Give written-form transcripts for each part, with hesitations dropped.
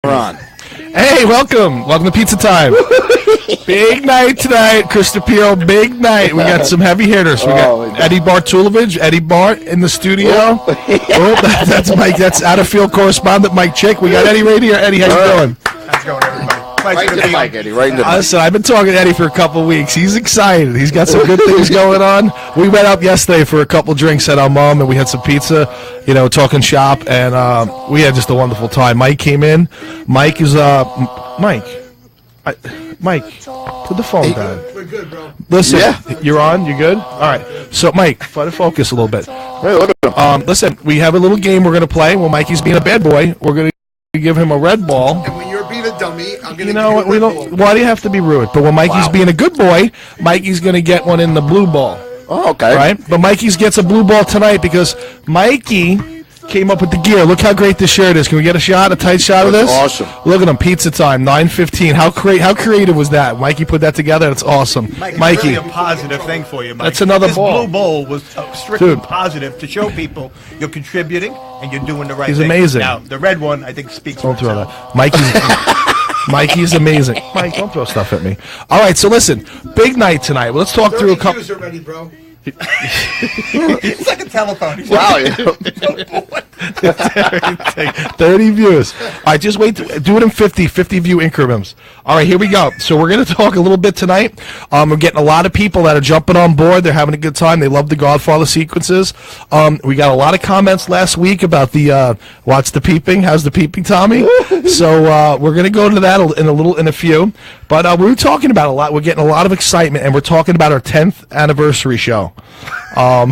We're on. Hey, welcome to Pizza Time. Big night tonight, Christopio. Big night. We got some heavy hitters. We got Eddie Bartulovich, Eddie Bart in the studio. That's Mike. That's out of field correspondent Mike Chick. We got Eddie right here. Eddie, how you doing? How's it going, everybody? Right to the mic, Eddie. Right to the mic. Listen, I've been talking to Eddie for a couple weeks. He's excited. He's got some good things going on. We went out yesterday for a couple drinks at our mom, and we had some pizza, talking shop, and we had just a wonderful time. Mike came in. Mike is, Mike, put the phone down. We're good, bro. Listen, you're on? You good? All right. So, Mike, try to focus a little bit. Hey, look at him. Listen, we have a little game we're going to play. Well, Mikey's being a bad boy. We're going to give him a red ball. And when you're being a dummy, I'm going to You know what? We don't. Why do you have to be rude? But when Mikey's being a good boy, Mikey's going to get one in the blue ball. Oh, okay. Right? But Mikey's gets a blue ball tonight because Mikey came up with the gear. Look how great this shirt is. Can we get a tight shot of this? Awesome. Look at him. Pizza Time, 9:15. How creative was that? Mikey put that together. It's awesome. Mikey, Mikey. It's really a positive thing for you, Mike. That's another this ball. Blue bowl was strictly Dude. positive to show people you're contributing and you're doing the right He's thing. amazing. Now, the red one, I think, speaks for Don't throw itself. that. Mikey's amazing. Mike, don't throw stuff at me. All right, so listen. Big night tonight. Let's talk through a couple. Views already, bro. It's like a telephone. Wow. 30 views. All right, just wait. Do it in 50 view increments. All right, here we go. So we're going to talk a little bit tonight. We're getting a lot of people that are jumping on board. They're having a good time. They love the Godfather sequences. We got a lot of comments last week about the watch the peeping. How's the peeping, Tommy? So we're going to go to that in a few. But we were talking about a lot. We're getting a lot of excitement, and we're talking about our 10th anniversary show. A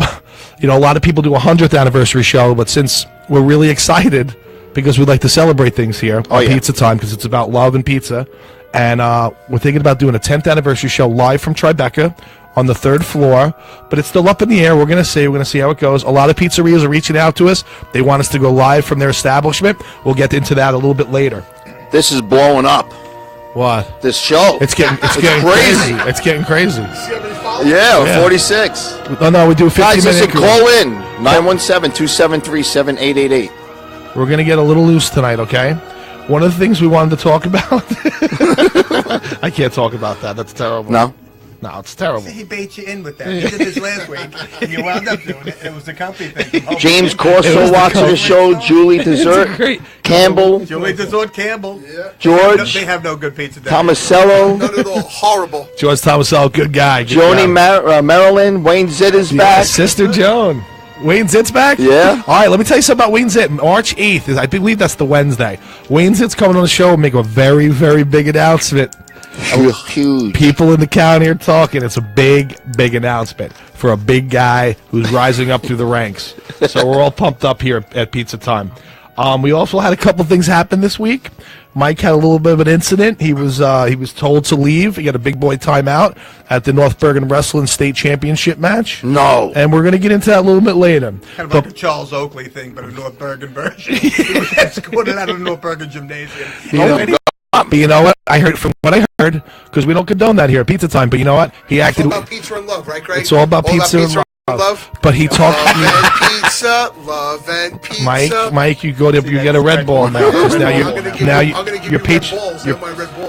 lot of people do a 100th anniversary show, but since we're really excited because we like to celebrate things here on Pizza Time because it's about love and pizza, and we're thinking about doing a 10th anniversary show live from Tribeca on the 3rd floor, but it's still up in the air. We're going to see how it goes. A lot of pizzerias are reaching out to us. They want us to go live from their establishment. We'll get into that a little bit later. This is blowing up. What? This show. It's getting crazy. It's getting crazy. Yeah, 46. No, we do 50 Guys, minutes. listen, call in. 917-273-7888. We're going to get a little loose tonight, okay? One of the things we wanted to talk about. I can't talk about that. That's terrible. No? No, it's terrible. He bait you in with that. He did this last week, and you wound up doing it. It was the comfy thing. James Corso watching the show. Julie Dessert. Great. Campbell. Julie Dessert Campbell. Yeah. George. They have no good pizza. Tomasello. None at all. Horrible. George Tomasello, good guy. Joni Maryland. Wayne Zitt is back. Sister Joan. Wayne Zitt's back? Yeah. All right, let me tell you something about Wayne Zitt. March 8th, I believe that's the Wednesday. Wayne Zitt's coming on the show and make a very, very big announcement. Huge. People in the county are talking. It's a big, big announcement for a big guy who's rising up through the ranks. So we're all pumped up here at Pizza Time. We also had a couple things happen this week. Mike had a little bit of an incident. He was told to leave. He got a big boy timeout at the North Bergen Wrestling State Championship match. No. And we're going to get into that a little bit later. Kind of like a Charles Oakley thing, but a North Bergen version. He was escorted out of the North Bergen gymnasium. But you know what? I heard from what I heard, because we don't condone that here at Pizza Time, but you know what? He acted. It's all about pizza and love, right, Greg? It's all about pizza and love. But he talked. Love and pizza. Mike, you get a red ball now.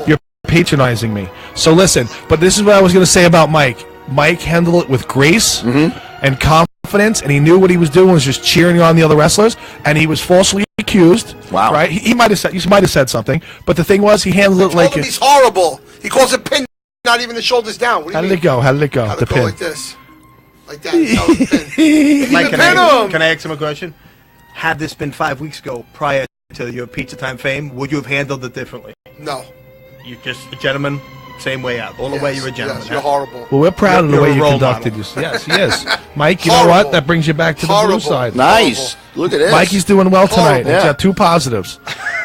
You're patronizing me. So listen, but this is what I was going to say about Mike. Mike handled it with grace and confidence, and he knew what he was doing was just cheering on the other wrestlers, and he was falsely accused. Wow. Right? He might have said, you might have said something, but the thing was, he handled it like he's horrible. He calls it pin, not even the shoulders down. What do you mean? How did it go? How'd The it go pin. like this? Like that. That was the pin. Mike, can I ask him a question? Had this been 5 weeks ago, prior to your Pizza Time fame, would you have handled it differently? No. You're just a gentleman, same way out. All the way you're a gentleman. Yes, you're horrible. Well, we're proud of the You're way a you role conducted model. yourself. Yes, he is. Mike, you know what? That brings you back to the blue Horrible. side. Nice. Look at this. Mikey's doing well tonight. Horrible. He's got 2 positives.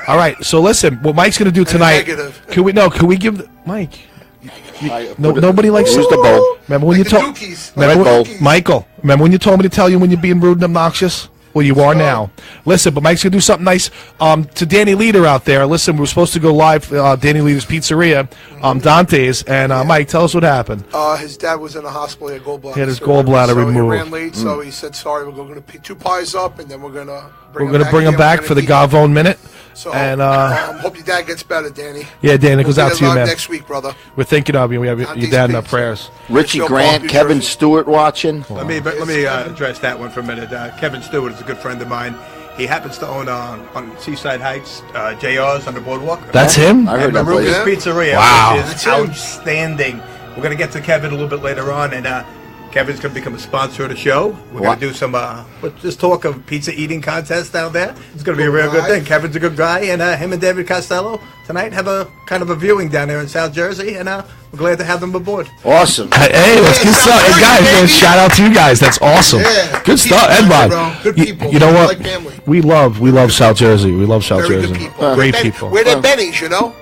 All right, so listen, what Mike's going to do tonight. negative. Can we give Mike? Nobody likes Who's the bowl? Remember when Like you the told Dookies. remember Red when- Michael? Remember when you told me to tell you when you're being rude and obnoxious? Well, you are now. Listen, but Mike's going to do something nice to Danny Leader out there. Listen, we were supposed to go live Danny Leader's Pizzeria, Dante's, and Mike, tell us what happened. His dad was in the hospital. He had gallbladder. He had his gallbladder removed. So he ran late, so he said, sorry, we're going to pick 2 pies up, and then we're going to We're going to bring him back for the Gavone Minute. So, And hope your dad gets better, Danny. yeah, Dan, it goes We'll out be to you, live man. next week, brother. We're thinking of you. We have your Dante's dad in our Pizza. prayers. Richie Phil Grant, Park, New Kevin Jersey. Stewart watching. Let me address that one for a minute. Kevin Stewart is a good friend of mine. He happens to own on Seaside Heights, JR's on the boardwalk. That's him? I heard that place. Maruca's Pizzeria, Wow. which is That's him. outstanding. We're going to get to Kevin a little bit later on, and Kevin's going to become a sponsor of the show. We're going What? to do some just talk of pizza eating contest down there. It's going to be a real good thing. Kevin's a good guy, and him and David Costello tonight have a kind of a viewing down there in South Jersey, and we're glad to have them aboard. Awesome. Hey, that's good stuff. Hey, guys, man, shout out to you guys. That's awesome. Yeah. Good stuff, People, Edmond. bro. Good people. You know what? Like family. We love South Jersey. We love South Very Jersey. good people. Great Ben- people. We're their Bennies, you know?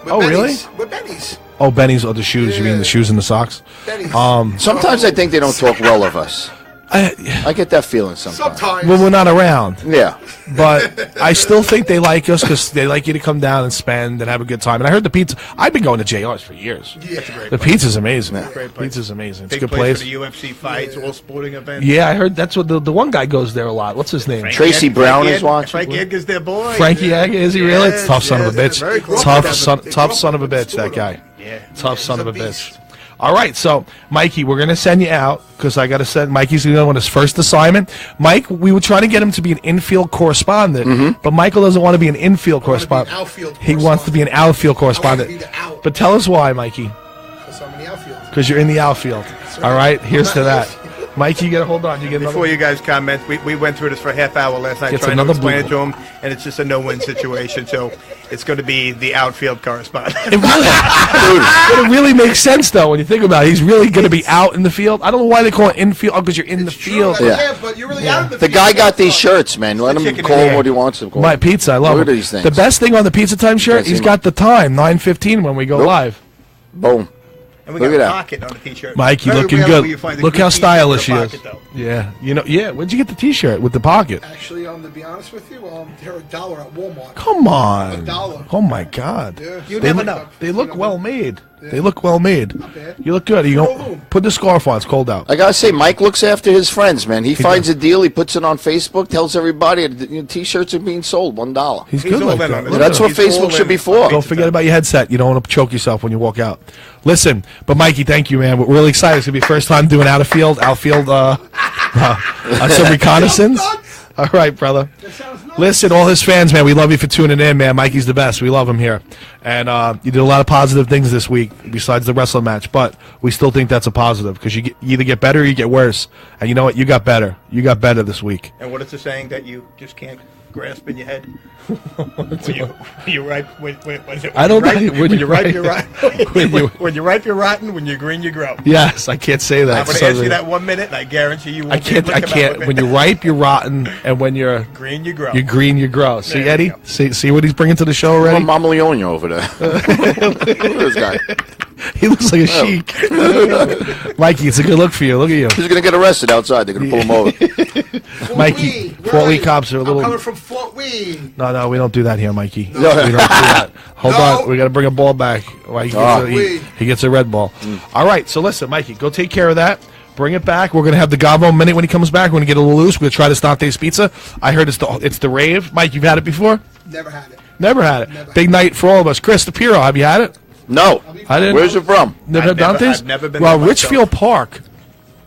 We're Oh, really? Bennies. We're Bennies. Oh, Benny's. Oh, the shoes. You mean Yeah. the shoes and the socks? Bennies. Sometimes I think they don't talk well of us. I get that feeling sometimes. Sometimes. Well, we're not around, Yeah. but I still think they like us because they like you to come down and spend and have a good time. And I heard the pizza. I've been going to JR's for years. Yeah. The pizza's amazing. Great place. Pizza's amazing. It's a Big good place place. for the UFC fights, all sporting events. Yeah, I heard that's what the one guy goes there a lot. What's his name? Tracy Brown is watching. Frank Edgar's their boy. Frankie Egg, is he really? It's tough son of a Yes, bitch. very cool. Tough son of a bitch, that guy. Yeah. Tough son of a He's a bitch. beast. All right, so Mikey, we're gonna send you out because I gotta send Mikey's gonna go on his first assignment. Mike, we were trying to get him to be an infield correspondent, but Michael doesn't want to be an infield correspondent. outfield He wants to be an outfield correspondent. be the out. But tell us why, Mikey. Because I'm in the outfield. Because you're in the outfield. All right, here's to that. Mikey, you gotta hold on. You get another. Before you guys comment, we went through this for a half hour last night Gets trying to another explain blue it to him, and it's just a no-win situation. So it's going to be the outfield correspondent. It really, but it really makes sense though when you think about it. He's really going to be out in the field. I don't know why they call it infield. Oh, because you're in the field. Yeah. But you're really out of the The field. guy got these shirts, man. Let him chicken call in the him egg. what he wants to call. My pizza, I love Look it. at these things. The best thing on the Pizza Time shirt, Yes, he's you got the time, 9:15 when we go Nope. live. Boom. And we Look got at a that. pocket on the T-shirt. Mikey Very looking rarely will you good. find a Look good how T-shirt with stylish a he is. pocket, though. Yeah, yeah. Where'd you get the T-shirt with the pocket? Actually, to be honest with you, they're $1 at Walmart. Come on. $1. Oh my God. Yeah. You They never look, know. they look well made. They look well made. bad. You look good. You Full go room. put the scarf on. It's cold out. I gotta say, Mike looks after his friends, man. He finds a deal, he puts it on Facebook, tells everybody T-shirts are being sold $1. He's He's good all like in that. on it. Look That's at what him. He's all Facebook should in be on for. it. Don't forget about your headset. You don't want to choke yourself when you walk out. Listen, but Mikey, thank you, man. We're really excited. It's gonna be first time doing outfield, some reconnaissance. All right, brother. Listen, all his fans, man, we love you for tuning in, man. Mikey's the best. We love him here. And you did a lot of positive things this week besides the wrestling match, but we still think that's a positive because you either get better or you get worse. And you know what? You got better. You got better this week. And what is the saying that you just can't grasp in your head? when you're ripe, I don't know. When you're ripe, you're rotten. When you- When you're ripe, you're rotten. When you're green, you grow. Yes, I can't say that. I'm going to ask you that 1 minute, and I guarantee you won't I can't. be I able to come out can't. with When it. you're ripe, you're rotten, and when you're green, you grow. green, you grow. See, There you Eddie? go. See what he's bringing to the show already? Mama Leone over there. Look at this guy. He looks like a sheik. Mikey, it's a good look for you. Look at you. He's gonna get arrested outside. They're gonna pull him over. Mikey, Fort Lee cops are a I'm little. coming from Fort Wayne. No, we don't do that here, Mikey. No. We don't do that. Hold No. on, we got to bring a ball back. Mikey he gets a red ball. All right, so listen, Mikey, go take care of that. Bring it back. We're gonna have the Gavo minute when he comes back. We're gonna get a little loose. We're gonna try the Dante's Pizza. I heard it's the rave. Mike, you've had it before? Never had it. Never had it. Never. Big night for all of us. Chris DePiro, have you had it? No. I didn't. Where's it from? Never had Dante's? I've never been Well, there myself. Richfield Park.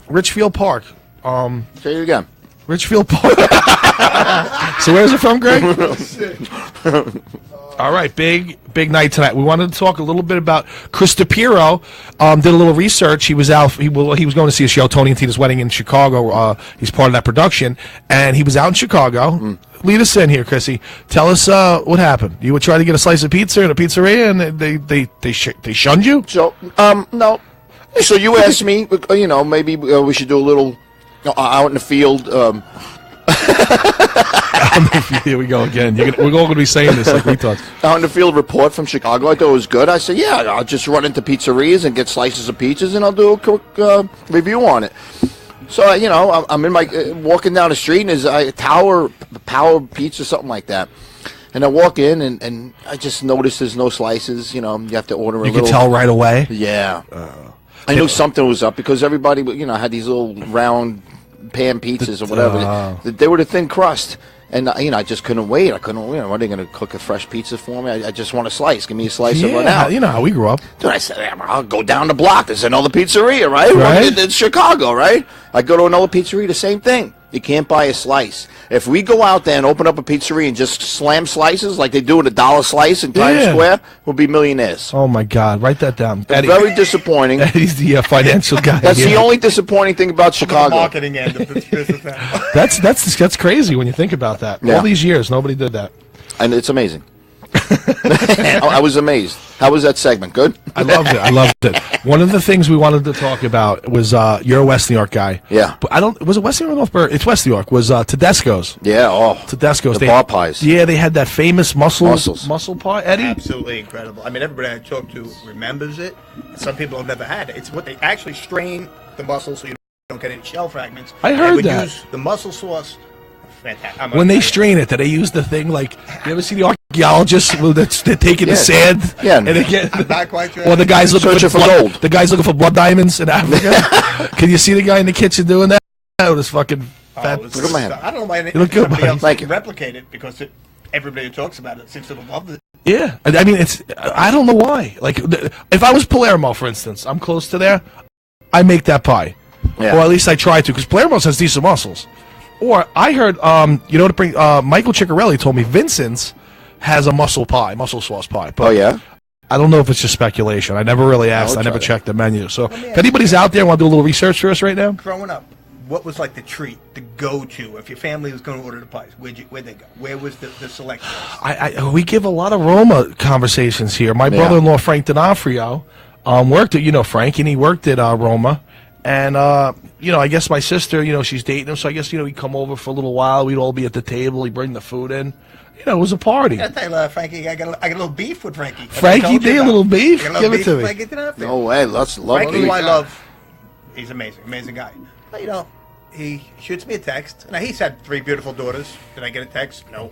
Richfield Park. Say it again. Richfield Park. So where's it from, Greg? All right, big night tonight. We wanted to talk a little bit about Chris DePiro. Did a little research. He was out. He was going to see a show, Tony and Tina's Wedding in Chicago. He's part of that production, and he was out in Chicago. Lead us in here, Chrissy. Tell us what happened. You were trying to get a slice of pizza in a pizzeria, and they shunned you. So, no. So you asked me, maybe we should do a little out in the field. Here we go again. We're all going to be saying this like retards. Out in the field report from Chicago. I thought it was good. I said, yeah, I'll just run into pizzerias and get slices of pizzas, and I'll do a quick review on it. So, I'm in my walking down the street, and there's a Power Pizza, something like that. And I walk in, and I just noticed there's no slices. You have to order a You little. could tell right away. Yeah. I knew something was up because everybody, had these little round pan pizzas or whatever. They were the thin crust. And I just couldn't wait. I couldn't. Are they going to cook a fresh pizza for me? I just want a slice. Give me a slice of it now. You know how we grew up. Dude, I said, I'll go down the block. There's another pizzeria, right? Right. It's Chicago, right? I go to another pizzeria, the same thing. You can't buy a slice. If we go out there and open up a pizzeria and just slam slices like they do at $1 slice in Times Square, we'll be millionaires. Oh, my God. Write that down. It's very disappointing. Eddie's the financial guy. That's the only disappointing thing about Chicago. The marketing end of this business now. That's crazy when you think about that. Yeah. All these years, nobody did that. And it's amazing. I was amazed. How was that segment? Good? I loved it. One of the things we wanted to talk about was you're a West New York guy. Yeah. But was it West New York or North Burr? It's West New York. Was Tedesco's. Yeah, Tedesco's. The bar pies. Yeah, they had that famous Mussels. muscle pie, Eddie. Absolutely incredible. I mean, everybody I talk to remembers it. Some people have never had it. It's what they actually strain the mussels so you don't get any shell fragments. I heard they would that. use the mussel sauce. Fantastic. When they strain it, do they use the thing like, you ever see the archaeologists they're taking the sand? Yeah. And they get, I'm not quite sure. or the guy's looking Searching for blood, gold. The guy's looking for blood diamonds in Africa. Can you see the guy in the kitchen doing that? With his fucking fat. Look at my hand. I don't know why look good, somebody buddy. else Thank can you. replicate it because everybody who talks about it seems to love it. Yeah, I mean, I don't know why. Like, if I was Palermo, for instance, I'm close to there, I make that pie. Yeah. Or at least I try to, because Palermo's has decent mussels. Or I heard, to bring, Michael Ciccarelli told me Vincent's has a mussel sauce pie. But Oh, yeah? I don't know if it's just speculation. I never really asked. I I'll never try checked the menu. So me if ask anybody's out there and want to do a little research for us right now, Growing up, what was like the treat, the go-to if your family was going to order the pies? Where'd they go? Where was the selection? we give a lot of Roma conversations here. My brother-in-law, Frank D'Onofrio, worked at, Frank, and he worked at Roma. And, I guess my sister, she's dating him, so I guess, he'd come over for a little while. We'd all be at the table. He'd bring the food in. It was a party. I tell you, Frankie, I got a little beef with Frankie. Frankie did a little beef? I got a little Give it beef to with me. Frankie D'Onofrio. No way. Let's love Frankie, who I it. love, he's amazing guy. But, he shoots me a text. Now, he's had 3 beautiful daughters. Did I get a text? No.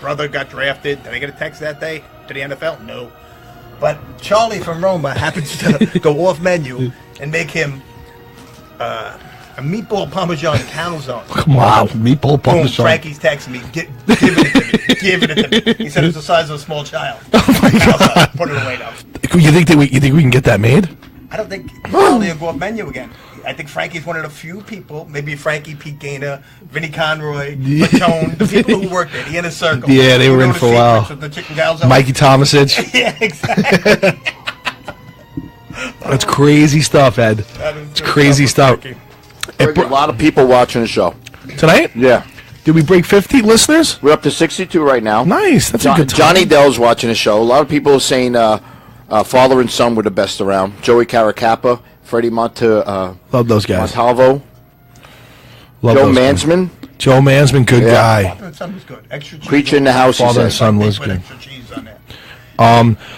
Brother got drafted. Did I get a text that day to the NFL? No. But Charlie from Roma happens to go off menu and make him a meatball parmesan calzone. Come on, meatball Boom, parmesan. Frankie's texting me, give it to me, giving it to me. He said it's the size of a small child. Oh my God. Put it away now. You think we can get that made? I don't think Charlie will go off menu again. I think Frankie's one of the few people, maybe Frankie, Pete Gaynor, Vinnie Conroy, Matone, the people who worked there, the inner circle. Yeah, they who were know in the for a while. secrets of the chicken calzone. Mikey Tomasich. Yeah, exactly. That's crazy stuff, Ed. It's crazy stuff. There's a lot of people watching the show. Tonight? Yeah. Did we break 50 listeners? We're up to 62 right now. Nice. That's a good time. Johnny Dell's watching the show. A lot of people are saying father and son were the best around. Joey Caracappa, Freddie Love those guys. Montalvo, Love Joe those guys. Mansman, Joe Mansman, good guy. Father and son was good. Extra cheese. Preacher in the House, he Father and said. son They was put good. extra cheese on there.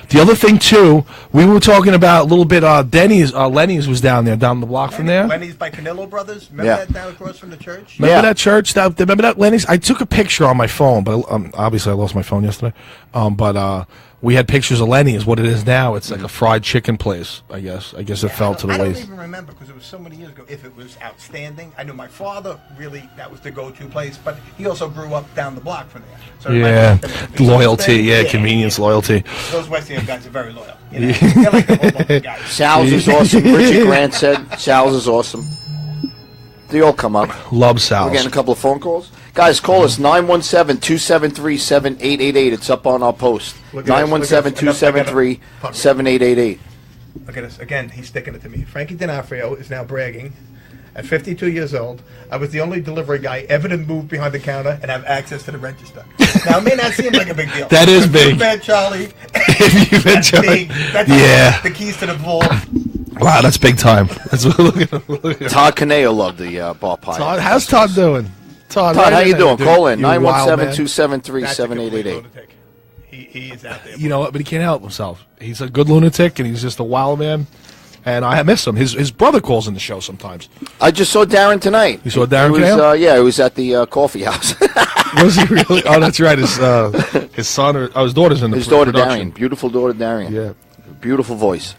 The other thing too, we were talking about a little bit. Lenny's was down the block from there. Lenny's by Canillo Brothers. Remember Yeah. that down across from the church? Remember Yeah. that church? Remember that Lenny's? I took a picture on my phone, but obviously I lost my phone yesterday. But we had pictures of Lenny's. What it is now, it's like a fried chicken place. I guess it fell to the I don't waist. even remember because it was so many years ago. If it was outstanding, I knew my father really that was the go-to place, but he also grew up down the block from there. So Yeah, the loyalty. Yeah, convenience, loyalty. Those West Ham guys are very loyal. They're like the Hoboken guys. Sal's is awesome. Richie Grant said Sal's is awesome. They all come up. Love We're Sal's. getting a couple of phone calls. Guys, call us 917-273-7888. It's up on our post. Look at this, look at this. 917-273-7888. Look at this. Again, he's sticking it to me. Frankie D'Onofrio is now bragging. At 52 years old, I was the only delivery guy ever to move behind the counter and have access to the register. Now, it may not seem like a big deal. That is If big. you've met Charlie. If you've met That's Charlie. big. That's Yeah. the keys to the vault. Wow, that's big time. That's look at Todd Caneo loved the bar pie. Todd, how's Todd doing? Todd, Todd, how you doing? Dude, Call in. you wild man. 917-273-7888. lunatic. He is out there. You know what? But he can't help himself. He's a good lunatic, and he's just a wild man. And I miss him. His brother calls in the show sometimes. I just saw Darren tonight. You saw Darren He was, Caneo? yeah, he was at the coffee house. Was he really? Oh, that's right. His son or his daughter's in the His daughter production. Darren. Beautiful daughter Darren. Yeah. Beautiful voice.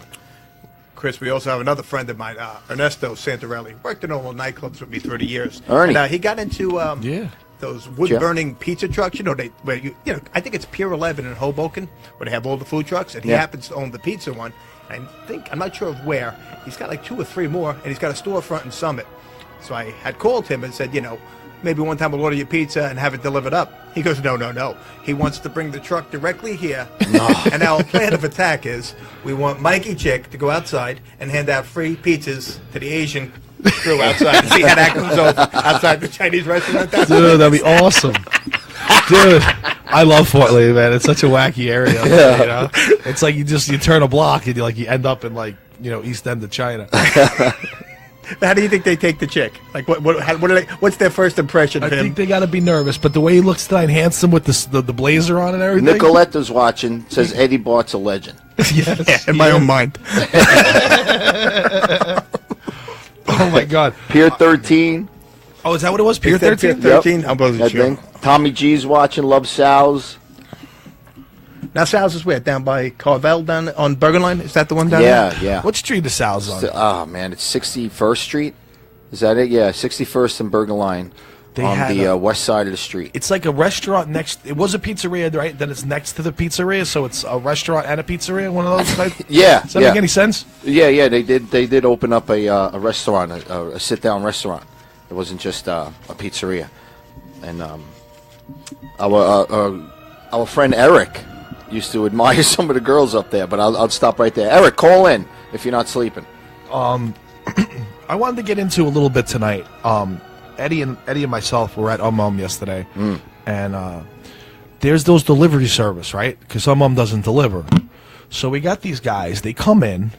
Chris, we also have another friend of mine, Ernesto Santarelli. Worked in all the nightclubs with me 30 years. Ernie. And, he got into Yeah. those wood-burning pizza trucks. You know, I think it's Pier 11 in Hoboken, where they have all the food trucks, and he happens to own the pizza one. I'm not sure of where. He's got like 2 or 3 more, and he's got a storefront in Summit. So I had called him and said, maybe one time we'll order your pizza and have it delivered up. He goes, no. He wants to bring the truck directly here. And our plan of attack is we want Mikey Chick to go outside and hand out free pizzas to the Asian crew outside. See how that goes over outside the Chinese restaurant. Dude, that'd be awesome. Dude, I love Fort Lee, man. It's such a wacky area. You know? It's like you turn a block and you end up in East End of China. How do you think they take the chick? Like what's their first impression of him? I think they got to be nervous, but the way he looks tonight, handsome with the blazer on and everything. Nicoletta's watching. Says Eddie Bart's a legend. Yes, yeah, in my own mind. Oh my God. Pier 13. Oh, is that what it was? Pier 13? Pier 13? Yep. I'm sure. Tommy G's watching. Love Sal's. Now Sal's is where? Down by Carvel, down on Bergen Line? Is that the one down there? Yeah. What street is Sal's on? Oh, man, it's 61st Street. Is that it? Yeah, 61st and Bergen Line on the west side of the street. It's like a restaurant next. It was a pizzeria, right? Then it's next to the pizzeria, so it's a restaurant and a pizzeria. One of those types. Yeah. Does that make any sense? Yeah. They did open up a restaurant, a sit-down restaurant. It wasn't just a pizzeria. And our friend Eric used to admire some of the girls up there, but I'll stop right there. Eric, call in if you're not sleeping. I wanted to get into a little bit tonight. Eddie and myself were at yesterday, and there's those delivery service, right? Because doesn't deliver. So we got these guys. They come in,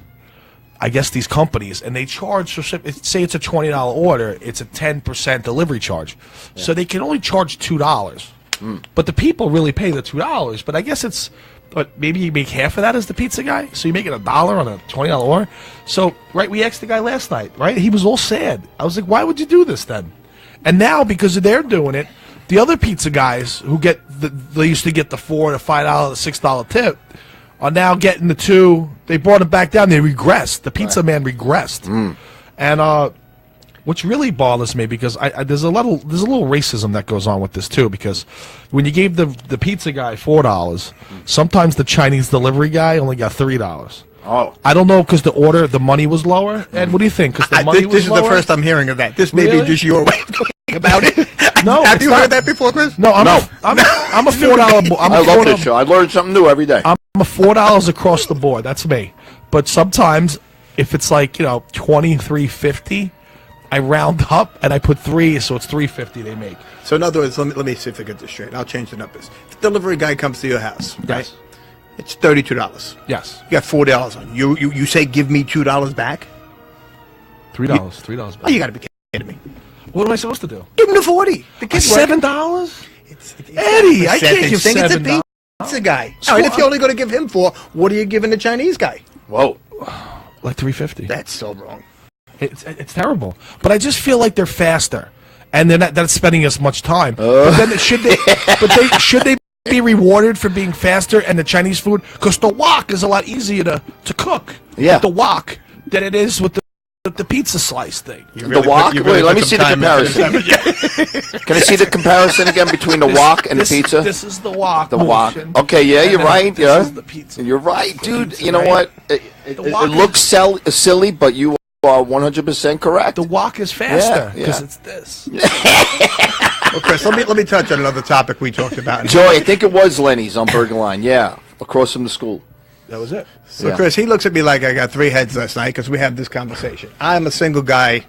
I guess these companies, and they charge. Say it's a $20 order, it's a 10% delivery charge. Yeah. So they can only charge $2. But the people really pay the $2. But I guess it's, maybe you make half of that as the pizza guy, so you make it $1 on a $20 order. So, right, we asked the guy last night, right? He was all sad. I was like, why would you do this then? And now, because they're doing it, the other pizza guys who they used to get the $4, the $5, the $6 tip, are now getting the $2. They brought it back down. They regressed. The pizza man regressed. And which really bothers me, because there's a little racism that goes on with this too, because when you gave the pizza guy $4, sometimes the Chinese delivery guy only got $3. Oh, I don't know, because the money was lower. Ed, what do you think? Because the money was this is lower? the first I'm hearing of that. This may be just your way of talking about it. No, have you heard that before, Chris? No, I'm a $4. I love this show. I learn something new every day. I'm a $4 across the board. That's me. But sometimes, if it's like $23.50. I round up and I put 3, so it's $3.50 they make. So in other words, let me see if I get this straight. I'll change the numbers. If the delivery guy comes to your house, Yes. right? It's $32. Yes. You got $4 on. You say give me $2 back? $3. $3 back. Oh, you got to be kidding me. What am I supposed to do? Give him the 40. The kid's $7? It's Eddie, I can't give $7. It's a pizza guy. All right, if you're only going to give him 4, what are you giving the Chinese guy? Whoa, like $3.50. That's so wrong. It's terrible. But I just feel like they're faster, and they're not spending as much time. But then should they be rewarded for being faster and the Chinese food? Because the wok is a lot easier to cook. Yeah. With the wok than it is with the pizza slice thing. The wok? Wait, let me see the comparison. Can I see the comparison again between the wok and the pizza? This is the wok. The wok. Okay, yeah, you're right. This is the pizza. You're right, dude. Pizza, you know what? It looks silly, but you are 100% correct. The wok is faster because Yeah. it's this. Well, Chris, let me touch on another topic we talked about. Joey, I think it was Lenny's on Bergen Line. Yeah, across from the school. That was it. So, Yeah. Chris, he looks at me like I got 3 heads last night because we had this conversation. I'm a single guy,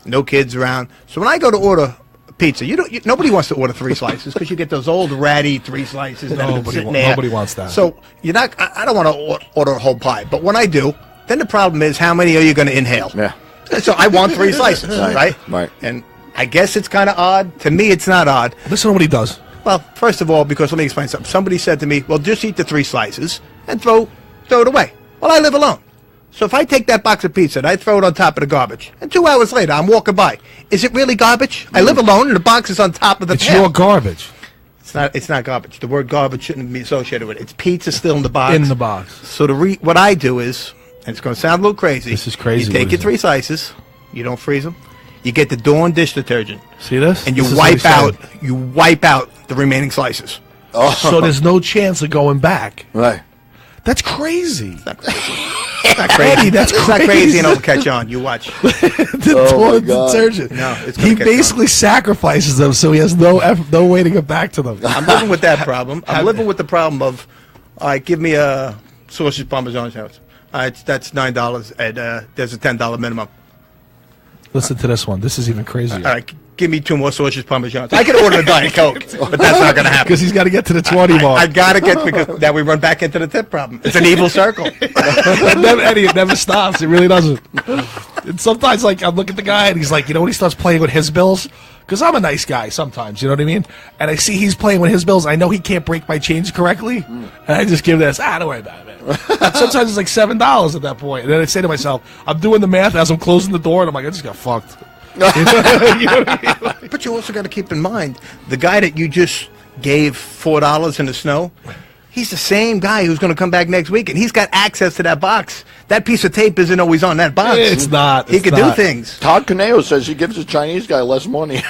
no kids around. So when I go to order pizza, nobody wants to order 3 slices because you get those old ratty 3 slices. Nobody wants that. So I don't want to order a whole pie. But when I do, then the problem is how many are you going to inhale? Yeah. So I want 3 slices, right? Right. And I guess it's kind of odd. To me, it's not odd. Listen to what he does. Well, first of all, because let me explain something. Somebody said to me, well, just eat the 3 slices and throw it away. Well, I live alone. So if I take that box of pizza and I throw it on top of the garbage, and 2 hours later I'm walking by, is it really garbage? I live alone and the box is on top of the It's pail. your garbage. It's not garbage. The word garbage shouldn't be associated with it. It's pizza still in the box. In the box. So what I do is, and it's going to sound a little crazy. This is crazy. You take your 3 slices. You don't freeze them. You get the Dawn dish detergent, See this? and you This is what wipe out the remaining slices. So there's no chance of going back. Right. That's crazy. It's not crazy. Eddie, that's It's not crazy, and it'll catch on. You watch. The Oh, my Dawn God. detergent. No, it's gonna He catch basically sacrifices them, so he has no way to get back to them. I'm living with that problem. I'm living with the problem of, all right, give me a sausage parmesan sandwich. All right, that's $9, and there's a $10 minimum. Listen to this one. This is even crazier. All right, give me 2 more sausage parmesans. I could order a Diet Coke, but that's not going to happen. Because he's got to get to the 20 mark. I got to get, because now we run back into the tip problem. It's an evil circle. Eddie, it never stops. It really doesn't. And sometimes, like, I look at the guy, and he's like, you know, when he starts playing with his bills, because I'm a nice guy sometimes, you know what I mean? And I see he's playing with his bills. I know he can't break my change correctly. And I just give this, don't worry about it, man. And sometimes it's like $7 at that point. And then I say to myself, I'm doing the math as I'm closing the door, and I'm like, I just got fucked. You know what I mean? But you also got to keep in mind, the guy that you just gave $4 in the snow, he's the same guy who's going to come back next week, and he's got access to that box. That piece of tape isn't always on that box. It's not. He It's can do not. things. Todd Caneo says he gives the Chinese guy less money.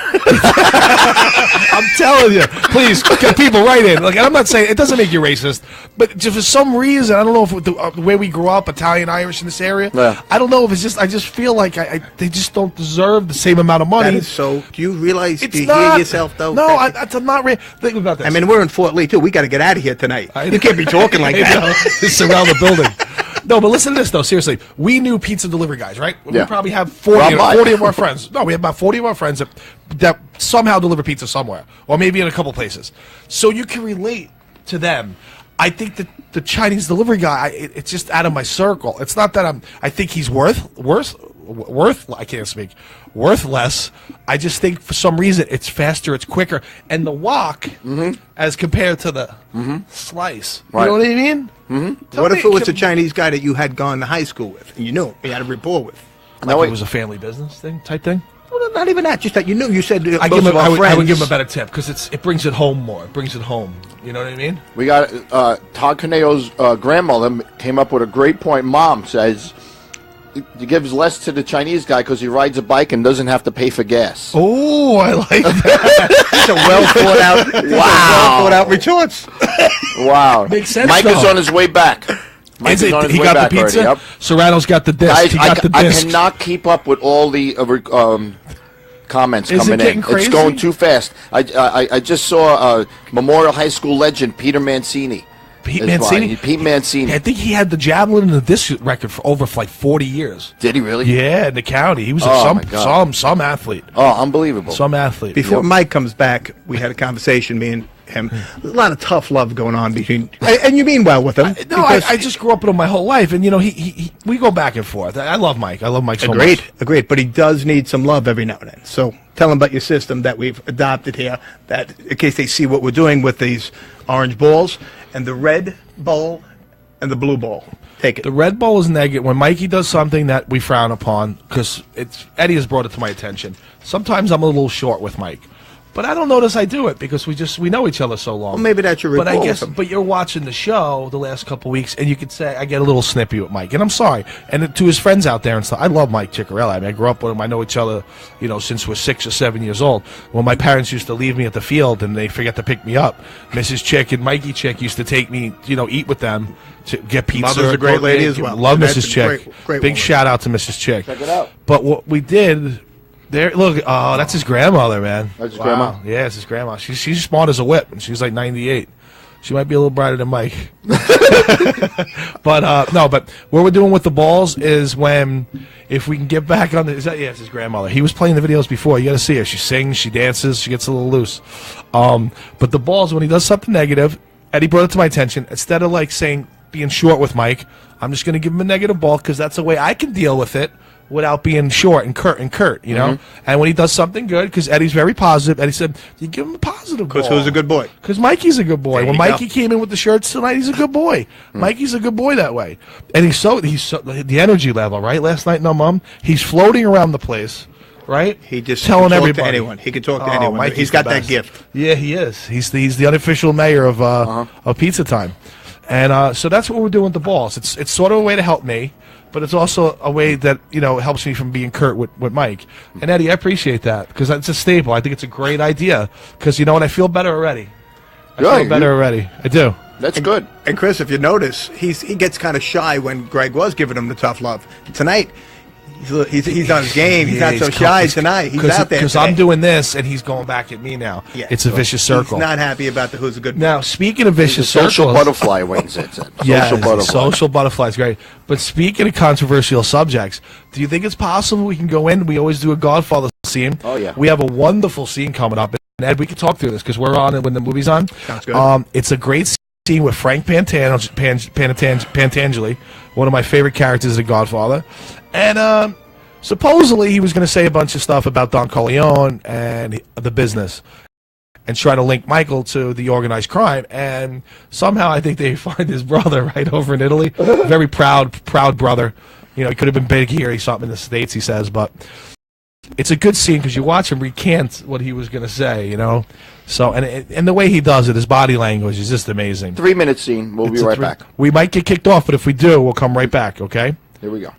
I'm telling you, please, get people right in. Like, I'm not saying it doesn't make you racist, but just for some reason, I don't know if the way we grew up, Italian, Irish in this area, Yeah. I don't know if it's just. I just feel like they just don't deserve the same amount of money. That is so. Do you realize? It's do you not. hear yourself though? No, That- I'm not. Think about this. I mean, we're in Fort Lee too. We got to get out of here tonight. I You can't be talking like I know. that. Just surround the building. No, but listen to this though. Seriously, we knew pizza delivery guys, right? We Yeah. probably have 40, Well, Mike. 40 of our friends. No, we have about 40 of our friends that somehow deliver pizza somewhere, or maybe in a couple places. So you can relate to them. I think that the Chinese delivery guy, it's just out of my circle. It's not that I think he's worth. I can't speak. Worthless. I just think for some reason it's faster, it's quicker, and the wok as compared to the slice. Right. You know what I mean? Mm-hmm. What if it was a Chinese guy that you had gone to high school with, and you knew him, you had a rapport with? Like wait. it was a family business type thing? Well, not even that. Just that you knew. You said I most of our would friends. give him a better tip because it brings it home more. It brings it home. You know what I mean? We got Todd Caneo's grandmother came up with a great point. Mom says he gives less to the Chinese guy because he rides a bike and doesn't have to pay for gas. Oh, I like that. These are well thought out. Wow. Well thought out retorts. Wow. Makes sense, Mike is though. on his way back. Mike Is it, on his he way got back the pizza. already, yep. Serrano's got the disc. Guys, he got the I disc. cannot keep up with all the comments Is it coming getting in. crazy? It's going too fast. I just saw Memorial High School legend Peter Mancini. Pete is Mancini? by- Pete Mancini. I think he had the javelin and the disc record for like 40 years. Did he really? Yeah, in the county. He was Oh, my God. some athlete. Oh, unbelievable. Some athlete. Before Mike comes back, we had a conversation, me and him. A lot of tough love going on between, and you mean well with him. No, I just grew up with him my whole life, and you know we go back and forth. I love Mike. I love Mike so Agreed, much. agreed. But he does need some love every now and then. So tell him about your system that we've adopted here, that in case they see what we're doing with these orange balls and the red bowl and the blue bowl. Take it. The Red Bull is negative when Mikey does something that we frown upon because Eddie has brought it to my attention. Sometimes I'm a little short with Mike, but I don't notice I do it because we know each other so long. Well, maybe that's your But I rapport guess, with him. but you're watching the show the last couple weeks, and you could say I get a little snippy with Mike, and I'm sorry. And to his friends out there and stuff, I love Mike Ciccarelli. I mean, I grew up with him. I know each other, since we're 6 or 7 years old. When my parents used to leave me at the field and they forget to pick me up, Mrs. Chick and Mikey Chick used to take me, eat with them to get pizza. Mother's a great lady as well. Love That's Mrs. a Chick. great Big woman. shout out to Mrs. Chick. Check it out. But what we did. There, look. Oh, that's his grandmother, man. That's his grandma? Yeah, it's his grandma. She's smart as a whip, and she's like 98. She might be a little brighter than Mike. But no. But what we're doing with the balls is if we can get back on the. It's his grandmother. He was playing the videos before. You got to see her. She sings. She dances. She gets a little loose. But the balls, when he does something negative, Eddie brought it to my attention. Instead of being short with Mike, I'm just going to give him a negative ball because that's the way I can deal with it. Without being short and curt, you know? Mm-hmm. And when he does something good, because Eddie's very positive, Eddie said, you give him a positive ball. Because who's a good boy? Because Mikey's a good boy. There When you Mikey go. came in with the shirts tonight, he's a good boy. Mm. Mikey's a good boy that way. And he's so the energy level, right? Last night, no mum, he's floating around the place, right? He just telling can talk everybody. to anyone. He can talk to Oh, anyone. Mikey's He's got the that best. gift. Yeah, he is. He's the unofficial mayor of PizzaTime. And so that's what we're doing with the balls. It's sort of a way to help me. but it's also a way that helps me from being curt with Mike. And Eddie, I appreciate that because it's a staple. I think it's a great idea because and I feel better already. I feel better already. I do. That's good. And Chris, if you notice, he gets kind of shy when Greg was giving him the tough love. Tonight, he's on his game. He's not so shy tonight. He's out there. Because I'm doing this, and he's going back at me now. Yeah. It's a vicious circle. He's not happy about who's a good. Now, speaking of vicious circles, social butterfly wings. It's it. Social butterfly is great. But speaking of controversial subjects, do you think it's possible we can go in? We always do a Godfather scene. Oh yeah. We have a wonderful scene coming up, and Ed, we can talk through this because we're on it when the movie's on. Sounds good. It's a great scene with Frank Pantangeli, one of my favorite characters in Godfather, and supposedly he was going to say a bunch of stuff about Don Corleone and the business, and try to link Michael to the organized crime. And somehow I think they find his brother right over in Italy, very proud brother. He could have been big here. He's something in the States, he says, but it's a good scene because you watch him recant what he was going to say, So, and the way he does it, his body language is just amazing. 3-minute scene. We'll be right back. We might get kicked off, but if we do, we'll come right back, okay? Here we go.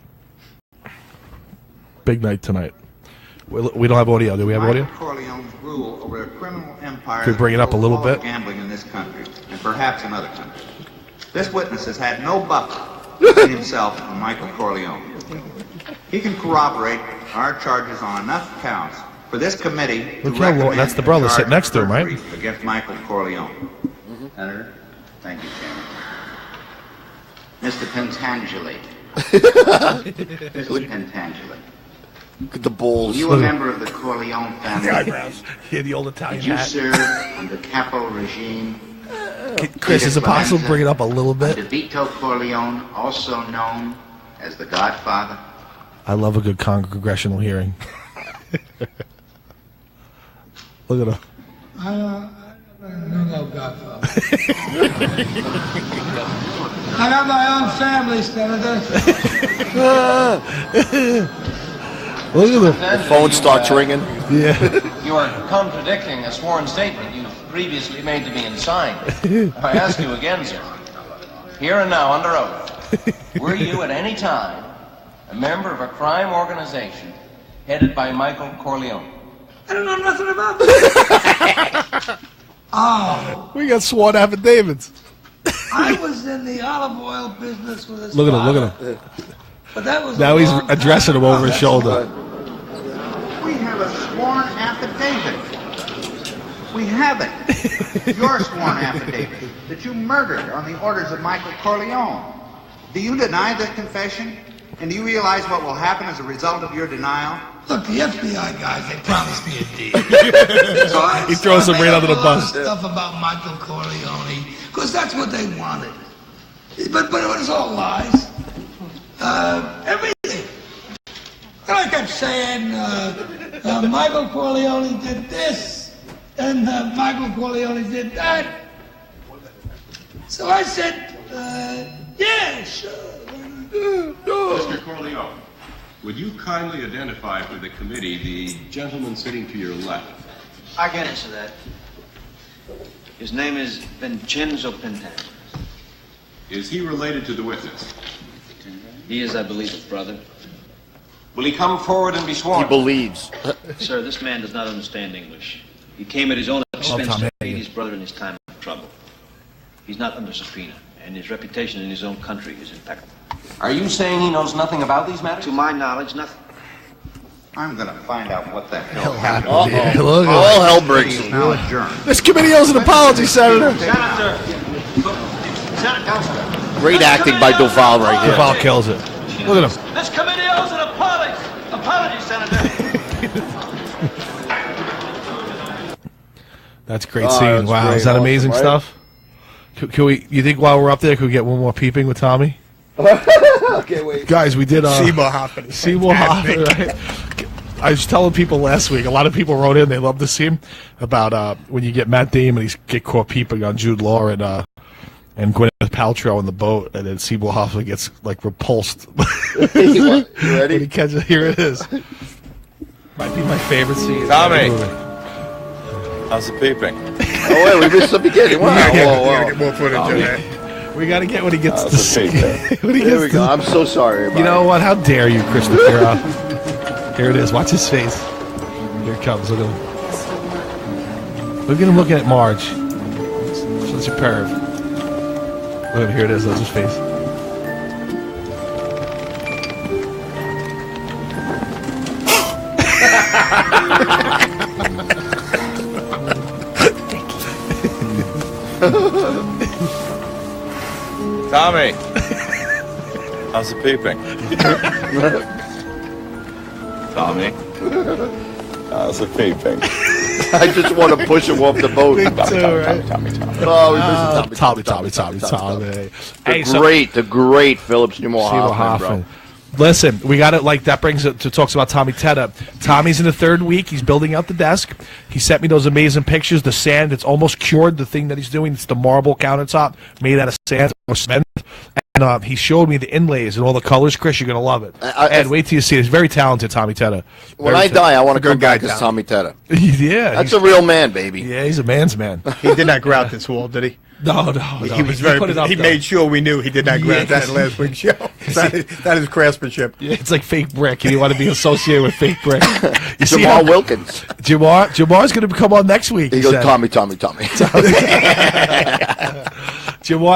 Big night tonight. We don't have audio. Do we have audio? Corleone's rule over a criminal empire. Could we bring it up a little bit? Gambling in this country, and perhaps in other countries. This witness has had no buffer between himself and Michael Corleone. He can corroborate our charges on enough counts for this committee to recommend. That's the brother sitting next to him, right? Against Michael Corleone. Senator, thank you, Chairman. Mr. Pantangeli. Mr. Pantangeli. Look at the balls. You a member of the Corleone family? Eyebrows. Yeah, the old Italian Did you hat. serve under Capo regime? Chris, is it possible to bring it up a little bit? Under Vito Corleone, also known as the Godfather? I love a good congressional hearing. Look at him. No Godfather. I got my own family, Senator. Look at him. The phone starts ringing. Yeah. You are contradicting a sworn statement you previously made to me and signed. I ask you again, sir, here and now under oath, were you at any time a member of a crime organization headed by Michael Corleone? I don't know nothing about that. Oh, We got sworn affidavits. I was in the olive oil business with his Look at him. father, Look at him. But that was Now a he's long time addressing him ago. over his shoulder. We have a sworn affidavit. We have it. Your sworn affidavit that you murdered on the orders of Michael Corleone. Do you deny this confession? And do you realize what will happen as a result of your denial? Look, the FBI guys, they promised me a deal. So He throws him right under the bus. Stuff about Michael Corleone, because that's what they wanted. But it was all lies. Everything. And I kept saying, Michael Corleone did this, and Michael Corleone did that. So I said, yeah, sure. Mr. Corleone, would you kindly identify for the committee the gentleman sitting to your left? I can answer that. His name is Vincenzo Pintana. Is he related to the witness? He is, I believe, his brother. Will he come forward and be sworn? He believes. Sir, this man does not understand English. He came at his own expense Tom to Hanks. aid his brother in his time of trouble. He's not under subpoena, and his reputation in his own country is impeccable. Are you saying he knows nothing about these matters? To my knowledge, nothing. I'm going to find out what the hell happened. Yeah, look at All hell breaks He's loose. now adjourned. This committee owes an apology, Senator. Senator! Councilor! Great acting by Duval right here. Duval kills it. Look at him. This committee owes an apology! Apology, Senator! That's a great Oh, scene. that's Wow, great. is that amazing Awesome, right? stuff? Can we? You think while we're up there, could we get one more peeping with Tommy? Okay, wait. Guys, we did Seymour Hoffman. Seymour Hoffman, right? I was telling people last week, a lot of people wrote in, they love to see him, about when you get Matt Damon, he's get caught peeping on Jude Law and Gwyneth Paltrow in the boat, and then Seymour Hoffman gets, like, repulsed. You ready? When he catches, here it is. Might be my favorite scene. Tommy. How's the peeping? Oh, wait, we missed the beginning. Wow. Yeah, Whoa, yeah, whoa. get more footage of that. We got to get when he gets to see. There we go. I'm so sorry about You know what? How dare you, Christopher? Here it is. Watch his face. Here it comes. Look at him. Look at him looking at Marge. Such a perv. Look, here it is. That's his face. Tommy, how's the peeping? Tommy, how's the peeping? I just want to push him off the boat. Tommy. Oh, we miss Tommy. Hey, The great Phillips Seymour Hoffman, bro. Listen, we got it. Like that brings it to talks about Tommy Tetta. Tommy's in the third week. He's building out the desk. He sent me those amazing pictures. The sand, it's almost cured. The thing that he's doing, it's the marble countertop made out of sand or cement. And he showed me the inlays and all the colors. Chris, you're gonna love it. Ed, wait till you see it. He's very talented, Tommy Tetta. When I die, I want to come back as Tommy Tetta. Yeah, that's a real man, baby. Yeah, he's a man's man. He did not grout this wall, did he? No. He was very. He made sure we knew he did not grout that in last week's show. That is craftsmanship. Yeah, it's like fake brick, and you want to be associated with fake brick. You see Jamar Wilkins. Jamar's going to come on next week. He goes, said. Tommy. Jamar,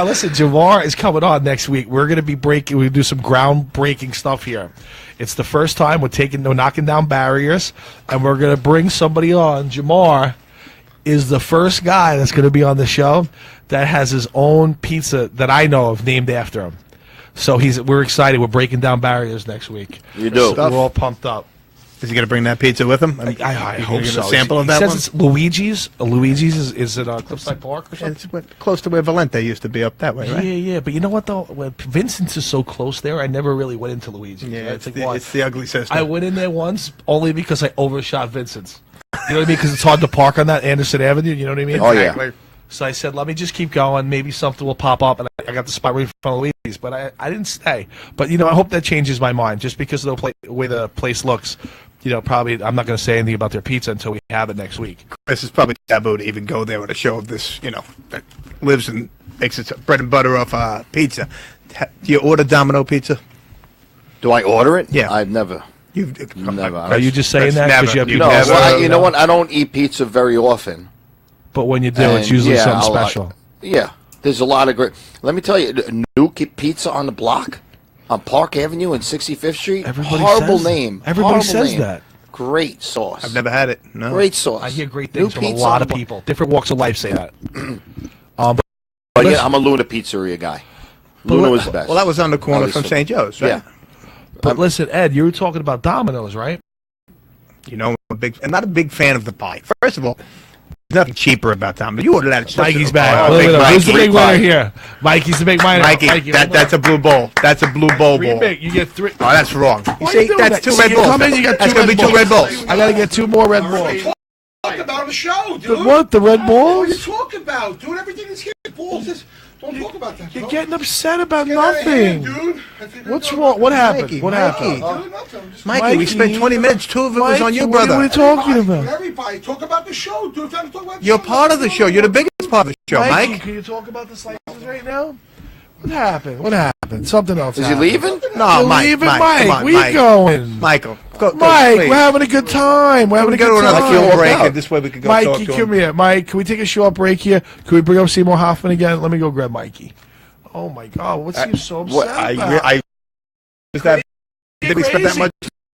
listen, Jamar is coming on next week. We're going to be we do some groundbreaking stuff here. It's the first time we're knocking down barriers, and we're going to bring somebody on. Jamar is the first guy that's going to be on the show that has his own pizza that I know of named after him. So we're excited. We're breaking down barriers next week. You do. We're all pumped up. Is he going to bring that pizza with him? I hope so. A sample of that he one? says it's Luigi's. Luigi's is it Cliffside Park or something? It's close to where Valente used to be up that way, right? Yeah. But you know what, though? When Vincent's is so close there, I never really went into Luigi's. Yeah, right? it's the ugly system. I went in there once only because I overshot Vincent's. You know what I mean? Because it's hard to park on that Anderson Avenue. You know what I mean? Oh, yeah. So I said, let me just keep going. Maybe something will pop up. And I got the spot right in front of Luigi's. But I didn't stay. But, I hope that changes my mind just because of the way the place looks. Probably I'm not going to say anything about their pizza until we have it next week. Chris, is probably taboo to even go there with a show of this, that lives and makes its bread and butter off pizza. Do you order Domino pizza? Do I order it? Yeah. I've never. Never. Are you just saying that because you have No, you know what? I don't eat pizza very often. But when you do, it's usually something special. There's a lot of great. Let me tell you, New Pizza on the block on Park Avenue and 65th Street. Horrible name. Everybody says that. Great sauce. I've never had it. No. Great sauce. I hear great things from a lot of people. Different walks of life say that. But yeah, I'm a Luna Pizzeria guy. Luna was the best. Well, that was on the corner from St. Joe's, right? Yeah. But listen, Ed, you were talking about Domino's, right? I'm not a big fan of the pie. First of all, there's nothing cheaper about Domino's. You order that. Mikey's back. Who's the big winner here? Mikey's the big winner. Mikey, that's a blue bowl. That's a blue bowl. You get 3. Oh, that's wrong. You see, that's 2 Red Bulls. That's going to be 2 Red Bulls. I got to get 2 more Red Bulls. Talk about the show, dude. What? The Red Bulls? What are you talking about? Doing everything that's here. Bulls. Don't talk about that. You're getting upset about nothing. Dude. What's wrong? What happened? What happened? Mikey, we spent 20 minutes. 2 of it was on you, brother. What are you talking about? Everybody, talk about the show, dude. Talk about You're part of the show. You're the biggest part of the show, Mike. Can you talk about the slices right now? What happened? What happened? Something else. Is he leaving? No, You're Mike. leaving, Mike. Mike. Come on, Where you Mike. going? Michael, go, Mike, please. we're having a good time. We're having a Go good to another time. fuel break, and this way we can go talk Mikey, to him. come here. Mike, can we take a short break here? Can we bring up Seymour Hoffman again? Let me go grab Mikey. Oh, my God. What's he so upset about? Did we spend that much?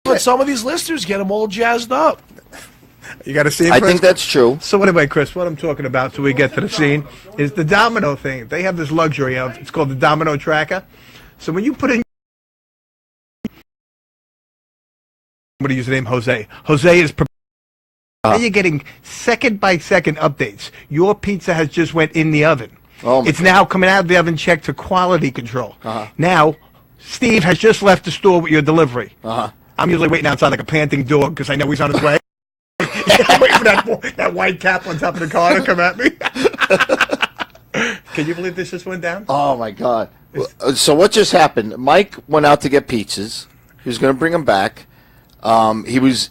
But some of these listeners get them all jazzed up. You got to see him, I Chris? think that's true. So anyway, Chris, what I'm talking about till we get to the scene is the Domino thing. They have this luxury of, it's called the Domino Tracker. So when you put in, I'm going to use the name Jose. Jose is and you're getting second-by-second updates. Your pizza has just went in the oven. It's now coming out of the oven checked to quality control. Now, Steve has just left the store with your delivery. I'm usually waiting outside like a panting dog because I know he's on his way. I'm waiting for that white cap on top of the car to come at me. Can you believe this just went down? Oh, my God. So what just happened? Mike went out to get pizzas. He was going to bring them back. He was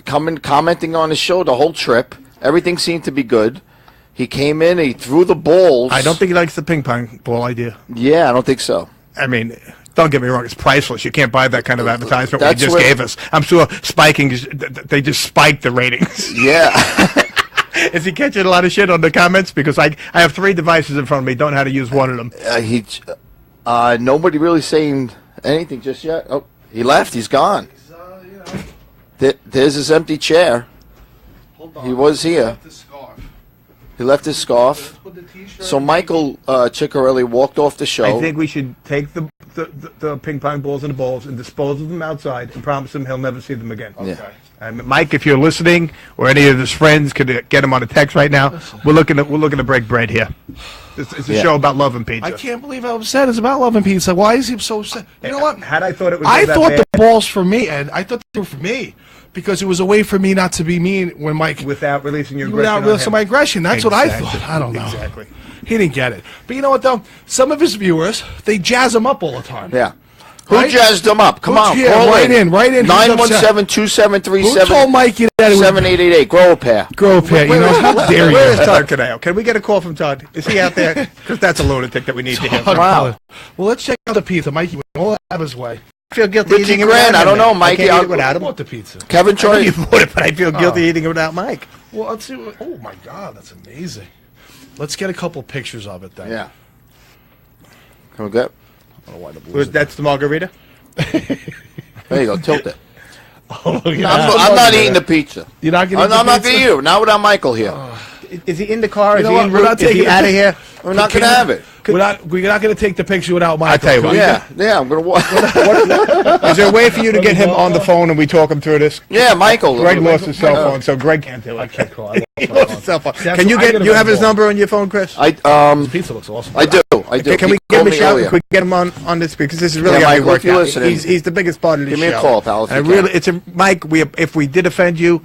commenting on his show the whole trip. Everything seemed to be good. He came in, he threw the balls. I don't think he likes the ping pong ball idea. Yeah, I don't think so. I mean, don't get me wrong, it's priceless. You can't buy that kind of advertisement what That's you just what- gave us. I'm sure they just spiked the ratings. Yeah. Is he catching a lot of shit on the comments? Because I have 3 devices in front of me, don't know how to use one of them. Nobody really saying anything just yet. Oh, he left. He's gone. There's his empty chair. Hold on. He was here. He left his scarf. So Michael Ciccarelli walked off the show. I think we should take the ping pong balls and the balls and dispose of them outside and promise him he'll never see them again. Yeah. Mike, if you're listening, or any of his friends could get him on a text right now. We're looking to break bread here. It's a show about love and pizza. I can't believe how upset it's about Love and Pizza. Why is he so upset? You know what? Had I thought it was I that thought bad, the balls for me, Ed. I thought they were for me because it was a way for me not to be mean when Mike without releasing your aggression. without on releasing him. my aggression. That's what I Exactly. thought. I don't know. Exactly. He didn't get it. But you know what though? Some of his viewers they jazz him up all the time. Yeah. Who Right? jazzed him up? Come on, Yeah, call right in. 917-273-7. Who told Mikey that it was 7888. Grow a pair. grow a pair? You know how dare you? Where is Todd Canale? Can we get a call from Todd? Is he out there? Because that's a lunatic that we need to hear. Todd From. Wow. Well, let's check out the pizza. Mikey went all out of his way. I feel guilty Richie eating it Grant, without I don't him. know, Mikey, I can't eat I'll- it without I him. want the pizza. Kevin I know Troy. you bought it, but I feel guilty eating it without Mike. Well, let's see. Oh my God, that's amazing. Let's get a couple pictures of it then. Yeah. Can we get? I don't know why the blues. That's the margarita? There you go. Tilt it. Oh, yeah. I'm not eating the pizza. You're not gonna. I'm not for you. Not without Michael here. Is he in the car? You Is know he what? en We're route? not Is he taking out of here? We're not going to have it. We're not going to take the picture without Michael. I'll tell you what. Yeah. I'm going to watch. Is there a way for you to get him on the phone and we talk him through this? Yeah, Michael. Greg lost his cell phone, so Greg can't do it. I can't call. I He lost my lost his phone. cell phone. That's Can you what- I get? gotta You have go his call. number on your phone, Chris? The pizza looks awesome. I do. Can we He give him called a me shout? earlier. Can we get him on this because this is really Yeah, how we Michael, work if you're out. listening, He's the biggest part of this give me show. a call, pal, if And you really, Mike. If we did offend you,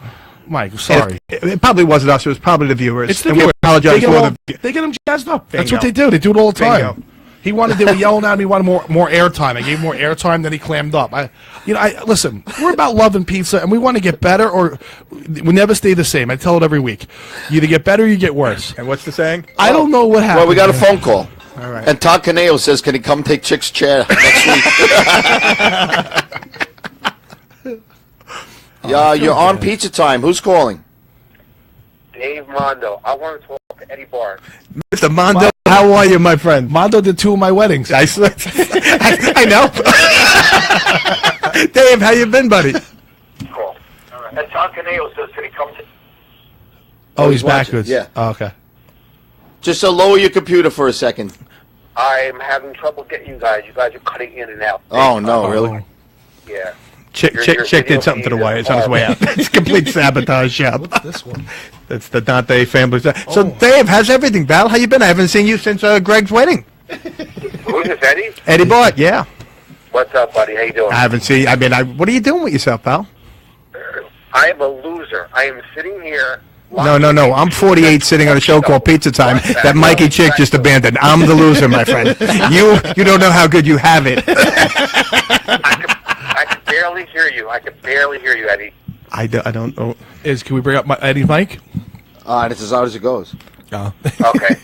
Mike, sorry. it probably wasn't us. It was probably the viewers. It's the And we viewers. apologize They get for all- the. They get him jazzed up. That's Bingo. what they do. They do it all the time. Bingo. He wanted. They were yelling at me. He wanted more airtime. I gave him more airtime. Then he clammed up. Listen. We're about love and pizza, and we want to get better, or we never stay the same. I tell it every week. You either get better, or you get worse. And what's the saying? I don't know what happened. Well, we got a phone call. All right. And Todd Caneo says, can he come take Chick's chair next week? Yeah, you're on Pizza Time. Who's calling? Dave Mondo. I want to talk to Eddie Bart. Mr. Mondo, how are you, my friend? Mondo did 2 of my weddings. I know. Dave, how you been, buddy? Cool. And Tom Caneo says, can he come to... Oh, he's watching. backwards. Yeah. Oh, okay. Just lower your computer for a second. I'm having trouble getting you guys. You guys are cutting in and out. Oh, no, really? Yeah. Chick Your did video something to the feed wire. is It's on his way out. It's complete sabotage shop. What's this one? That's the Dante family. So, Dave, how's everything, Val? How you been? I haven't seen you since Greg's wedding. Who's this, Eddie? Eddie Bart, yeah. What's up, buddy? How you doing? I haven't seen. What are you doing with yourself, pal? I am a loser. I am sitting here... No. I'm 48, sitting on a show called Pizza Time that Mikey Chick just abandoned. I'm the loser, my friend. You don't know how good you have it. I can barely hear you. I can barely hear you, Eddie. I don't know. Can we bring up Eddie's mic? It's as out as it goes. Oh. Okay.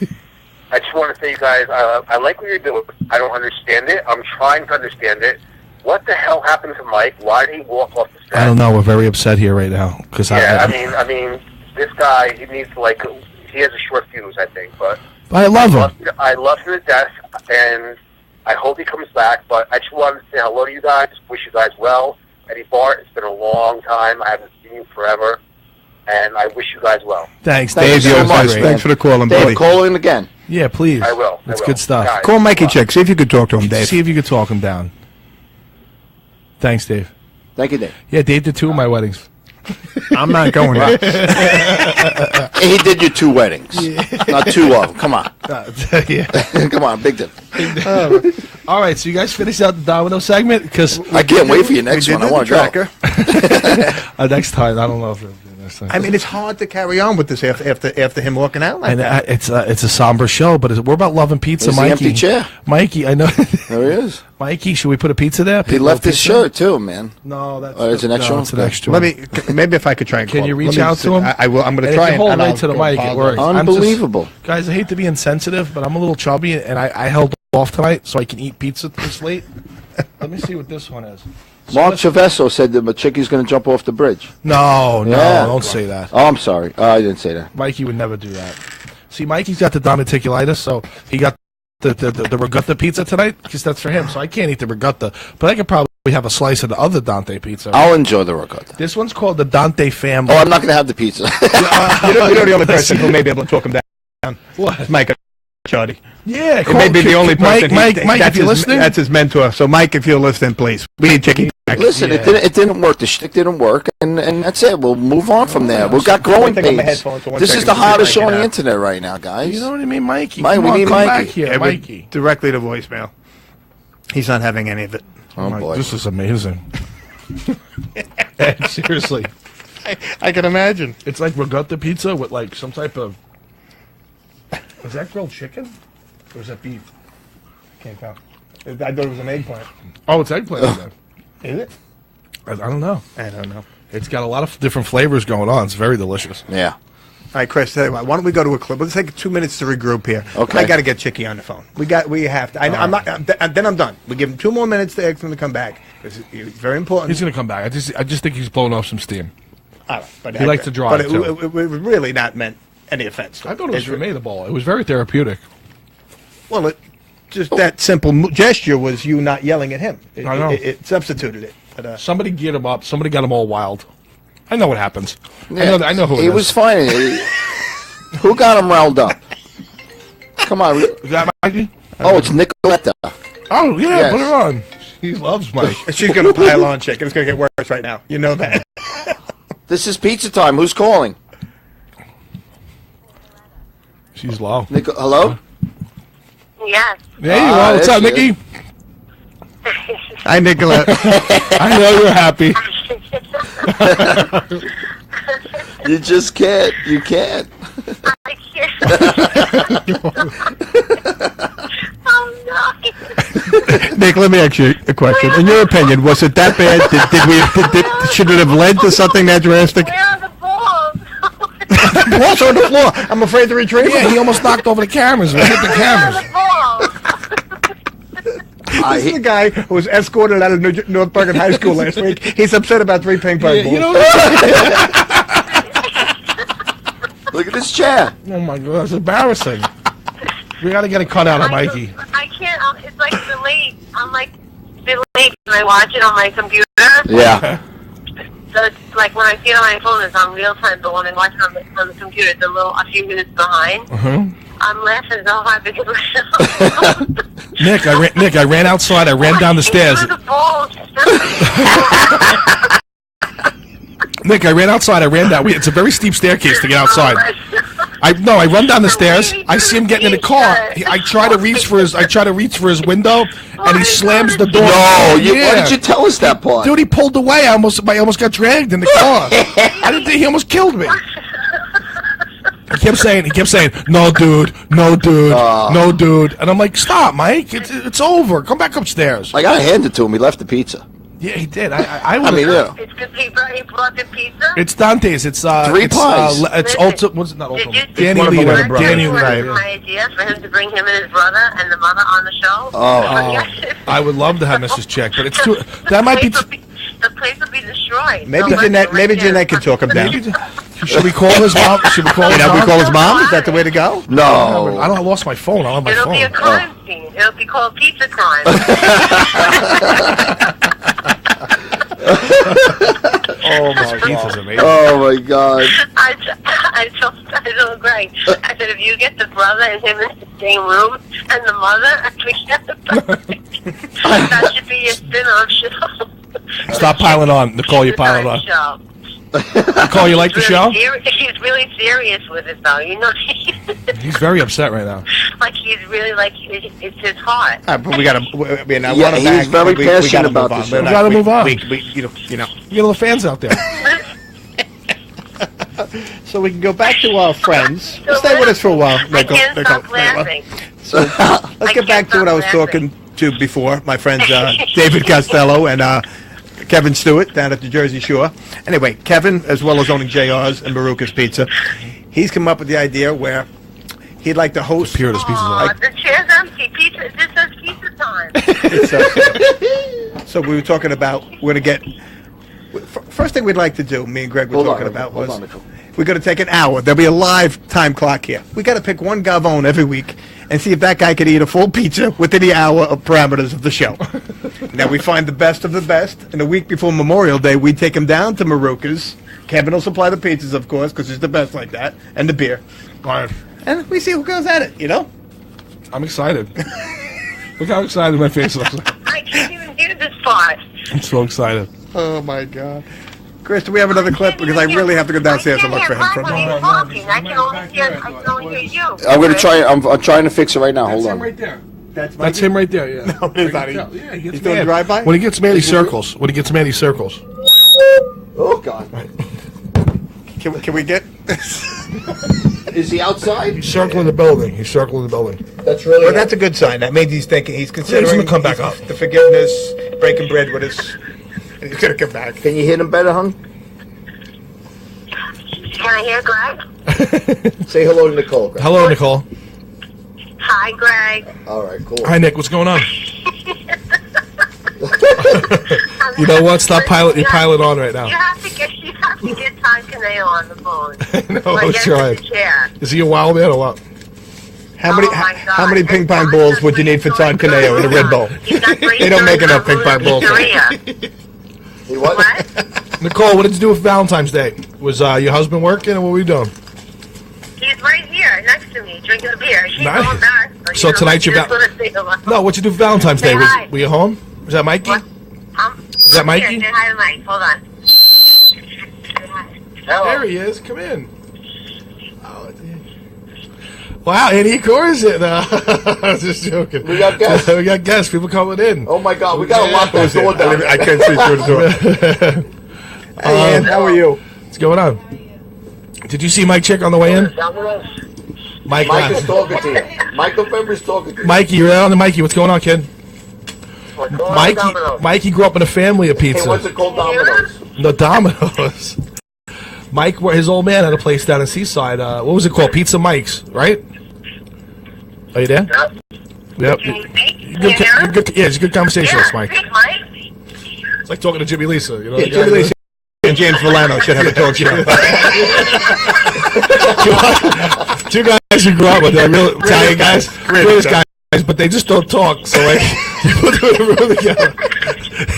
I just want to say, you guys, I like what you're doing. I don't understand it. I'm trying to understand it. What the hell happened to Mike? Why did he walk off the set? I don't know. We're very upset here right now because Yeah, I mean, this guy, he needs to, he has a short fuse, I think, but... I love him. I love him to death, and I hope he comes back, but I just wanted to say hello to you guys, wish you guys well. Eddie Bart, it's been a long time. I haven't seen you forever, and I wish you guys well. Thanks, Thank you so much. Thanks for the call, Dave, buddy. call in again. Yeah, please. I will. That's good stuff. Guys, Call Mikey Chick. See if you could talk to him, Dave. See if you could talk him down. Thanks, Dave. Thank you, Dave. Yeah, Dave did 2 of my weddings. I'm not going there. He did your 2 weddings. Not 2 of them. Come on. Yeah. Come on, big deal. All right, so you guys finished out the Domino segment because I can't wait for your next one. I want to go. tracker. next time I don't know if I mean, it's hard to carry on with this after him walking out like And that. it's a somber show, but we're about loving pizza, There's the Mikey. empty chair. Mikey, I know. There he is. Mikey, should we put a pizza there? He left his shirt too, man. No, that's Oh, it's an extra one? It's an extra Let one. maybe if I could try and Can call you him. reach Let me out see. to him? I will. I'm going And to if try you hold and right I'll to the go mic, it apologize. works. I'm just- Unbelievable. Guys, I hate to be insensitive, but I'm a little chubby, and I held off tonight so I can eat pizza this late. Let me see what this one is. Mark Chavesso said that Machicky's going to jump off the bridge. No, Yeah. don't say that. Oh, I'm sorry. I didn't say that. Mikey would never do that. See, Mikey's got the diverticulitis, so he got the regatta pizza tonight because that's for him. So I can't eat the regatta, but I could probably have a slice of the other Dante pizza. I'll enjoy the ricotta. This one's called the Dante family. Oh, I'm not going to have the pizza. You know the only person who may be able to talk him down. What? Mike Chardy. Yeah, It may be the only person. Mike, that's if you're his, listening, that's his mentor. So, Mike, if you're listening, please, we need Chicky back. Listen, it didn't work. The shtick didn't work, and that's it. We'll move on from there. We've got growing Take off my pains. headphones for 1 This is second the to see if hottest I show can, on the internet right now, guys. you know what I mean, Mikey. Mike, Come we on, need come Mikey. back here, Yeah, Mikey. directly to voicemail. He's not having any of it. Oh, boy. This is amazing. Seriously, I can imagine. it's like regatta pizza with like some type of. Is that grilled chicken, or is that beef? Can't tell. I thought it was an eggplant. Oh, it's eggplant. Then. Is it? I don't know. I don't know. All It's got a lot of different flavors going on. It's very delicious. Yeah. right, Chris. Tell you what, why don't we go to a clip? Let's take 2 minutes to regroup here. Okay. I got to get Chicky on the phone. We have to. I'm not. Then I'm done. We give him 2 more minutes to ask him to come back. It's very important. He's gonna come back. I just think he's blowing off some steam. But He likes to drive, But too. it was really not meant any offense. I thought it was formidable. It was very therapeutic. Well, just that simple gesture was you not yelling at him. I know. It substituted it. But, Somebody geared him up. Somebody got him all wild. I know what happens. Yeah. I know who it He is. was fine. Who got him riled up? Come on. Is that Mikey? Oh, it's Nicoletta. Oh, yeah, Yes. put her on. He loves Mike. she's going to pile on, chick, and it's going to get worse right now. You know that. This is pizza time. Who's calling? She's low. Hello? Yes. There you are. What's there up, she Nikki? Hi, Nicolette. I know you're happy. You just can't. You can't. I can't. Oh, no. Nick, let me ask you a question. In your opinion, was it that bad? Should it have led to something that drastic? Where are the balls? Balls are on the floor. I'm afraid to retrieve Yeah, them. he almost knocked over the cameras. We hit the Where are cameras. the balls? This is the guy who was escorted out of North Bergen High School last week. He's upset about 3 ping pong balls. You know, Look at this chair. oh my God, that's embarrassing. We got to get a cut out of Mikey. I can't. It's like delayed. I'm like delayed when I watch it on my computer. Yeah. So it's like when I see it on my phone, it's on real time. But when I watch it on the computer, it's a few minutes behind. I'm laughing so hard because Nick, I ran outside. I ran down the stairs. Where are the balls? Nick, I ran outside. I ran down. It's a very steep staircase to get outside. I run down the stairs. I see him getting in the car. I try to reach for his window, and he slams the door. No, why Yeah. did you tell us that part? Dude, he pulled away. I almost got dragged in the car. I didn't think he almost killed me. He kept saying, no, dude, no, dude. And I'm like, stop, Mike. It's over. Come back upstairs. I got to hand it to him. He left the pizza. Yeah, he did. I mean, yeah. It's because he brought the pizza. It's Dante's. It's 3 pies. It's ultimate. What's it? Not Did ultimate. you Danny one of them Leader. with a brother. Danny my Leader. idea for him to bring him and his brother and the mother on the show? Oh. I would love to have Mrs. Check, but it's too. That might be. The place would be destroyed. Maybe Jeanette can talk him down. Should we call his mom? Should we call his mom? call his mom? Is that the way to go? No. I lost my phone. I don't have my It'll phone. be a crime scene. It'll be called Pizza Crime. Oh my pizza's amazing. Oh, my God. I told Greg, I said, if you get the brother and him in the same room and the mother, forget about it. That should be a spin-off show. Stop piling on, Nicole. You're piling on. Show. Nicole, you like the show? He's really serious with it, though. You know, He's very upset right now. like he's really like it's his heart. But we got to. Yeah, he's very passionate about this. We gotta move on. You know. You get all the fans out there. So we can go back to our friends. Stay with us for a while. I can't stop laughing. So let's get back to what I was talking to before. My friends David Costello and Kevin Stewart down at the Jersey Shore. Anyway, Kevin, as well as owning JR's and Maruka's Pizza, he's come up with the idea where he'd like to host. Pizza. The chair's empty. Pizza. This says pizza time. So we were talking about we're going to get. First thing we'd like to do, me and Greg were talking about was we're going to take an hour. There'll be a live time clock here. We got to pick one gavone every week and see if that guy can eat a full pizza within the hour of parameters of the show. Now we find the best of the best. And a week before Memorial Day, we take him down to Maruka's. Kevin will supply the pizzas, of course, because he's the best like that, and the beer. And we see who goes at it. You know. I'm excited. Look how excited my face looks. I can't even hear this part. I'm so excited. Oh my God. Chris, do we have another clip? Because I really have to go downstairs and look for him. I can only hear you. I'm going to try. I'm trying to fix it right now. Hold on. Right there. That's him right there. Yeah. No, it's not. Yeah, he gets He's doing mad. drive-by? When he gets mad, he circles. When he gets mad, he circles. Oh God. Can we get? Is he outside? He's circling the building. That's really. Well, that's a good sign. That means he's thinking. He's considering. He's gonna come back up. The forgiveness, breaking bread with us. And he's gonna come back. Can you hit him better, hon? Can I hear Greg? Say hello to Nicole. Greg. Hello, Nicole. Hi, Greg. All right, cool. Hi, Nick. What's going on? You know what? Stop pilot. You're pilot on right now. You have to get Todd Caneo on the phone. No, I was trying. Is he a wild man or what? How many ping pong balls would you need for Todd Caneo in a Red Bull? They don't make enough ping pong balls. What? Nicole, what did you do for Valentine's Day? Was your husband working, or what were you doing? He's right here next to me, drinking a beer. She's Nice. so embarrassed. So tonight's your No, what'd you do for Valentine's Day? Say hi. Were you home? Was that Mikey? Is that Mikey? Here, say hi to Mike. Hold on. There he is. Come in. Wow, and he cores it. I was just joking. We got guests. We got guests. People coming in. Oh my God, we got to lock that door down. I can't see through the door. Hey, Ian, how are you? What's going on? Did you see Mike Chick on the way in? Mike is talking to you. Michael Fembry's talking to you. Mikey, you're out on the Mikey. What's going on, kid? Mikey grew up in a family of pizza. Hey, what's it called? Domino's. No, Domino's. Mike, his old man had a place down in Seaside. What was it called? Pizza Mike's, right? Are you there? Yep. It's a good conversationalist, Mike. It's like talking to Jimmy Lisa. You know, Yeah, Jimmy Lisa and James Villano should have a talk show. Two guys who grew up with, they're real Italian guys, British guys, but they just don't talk. So like, you put them in a room together.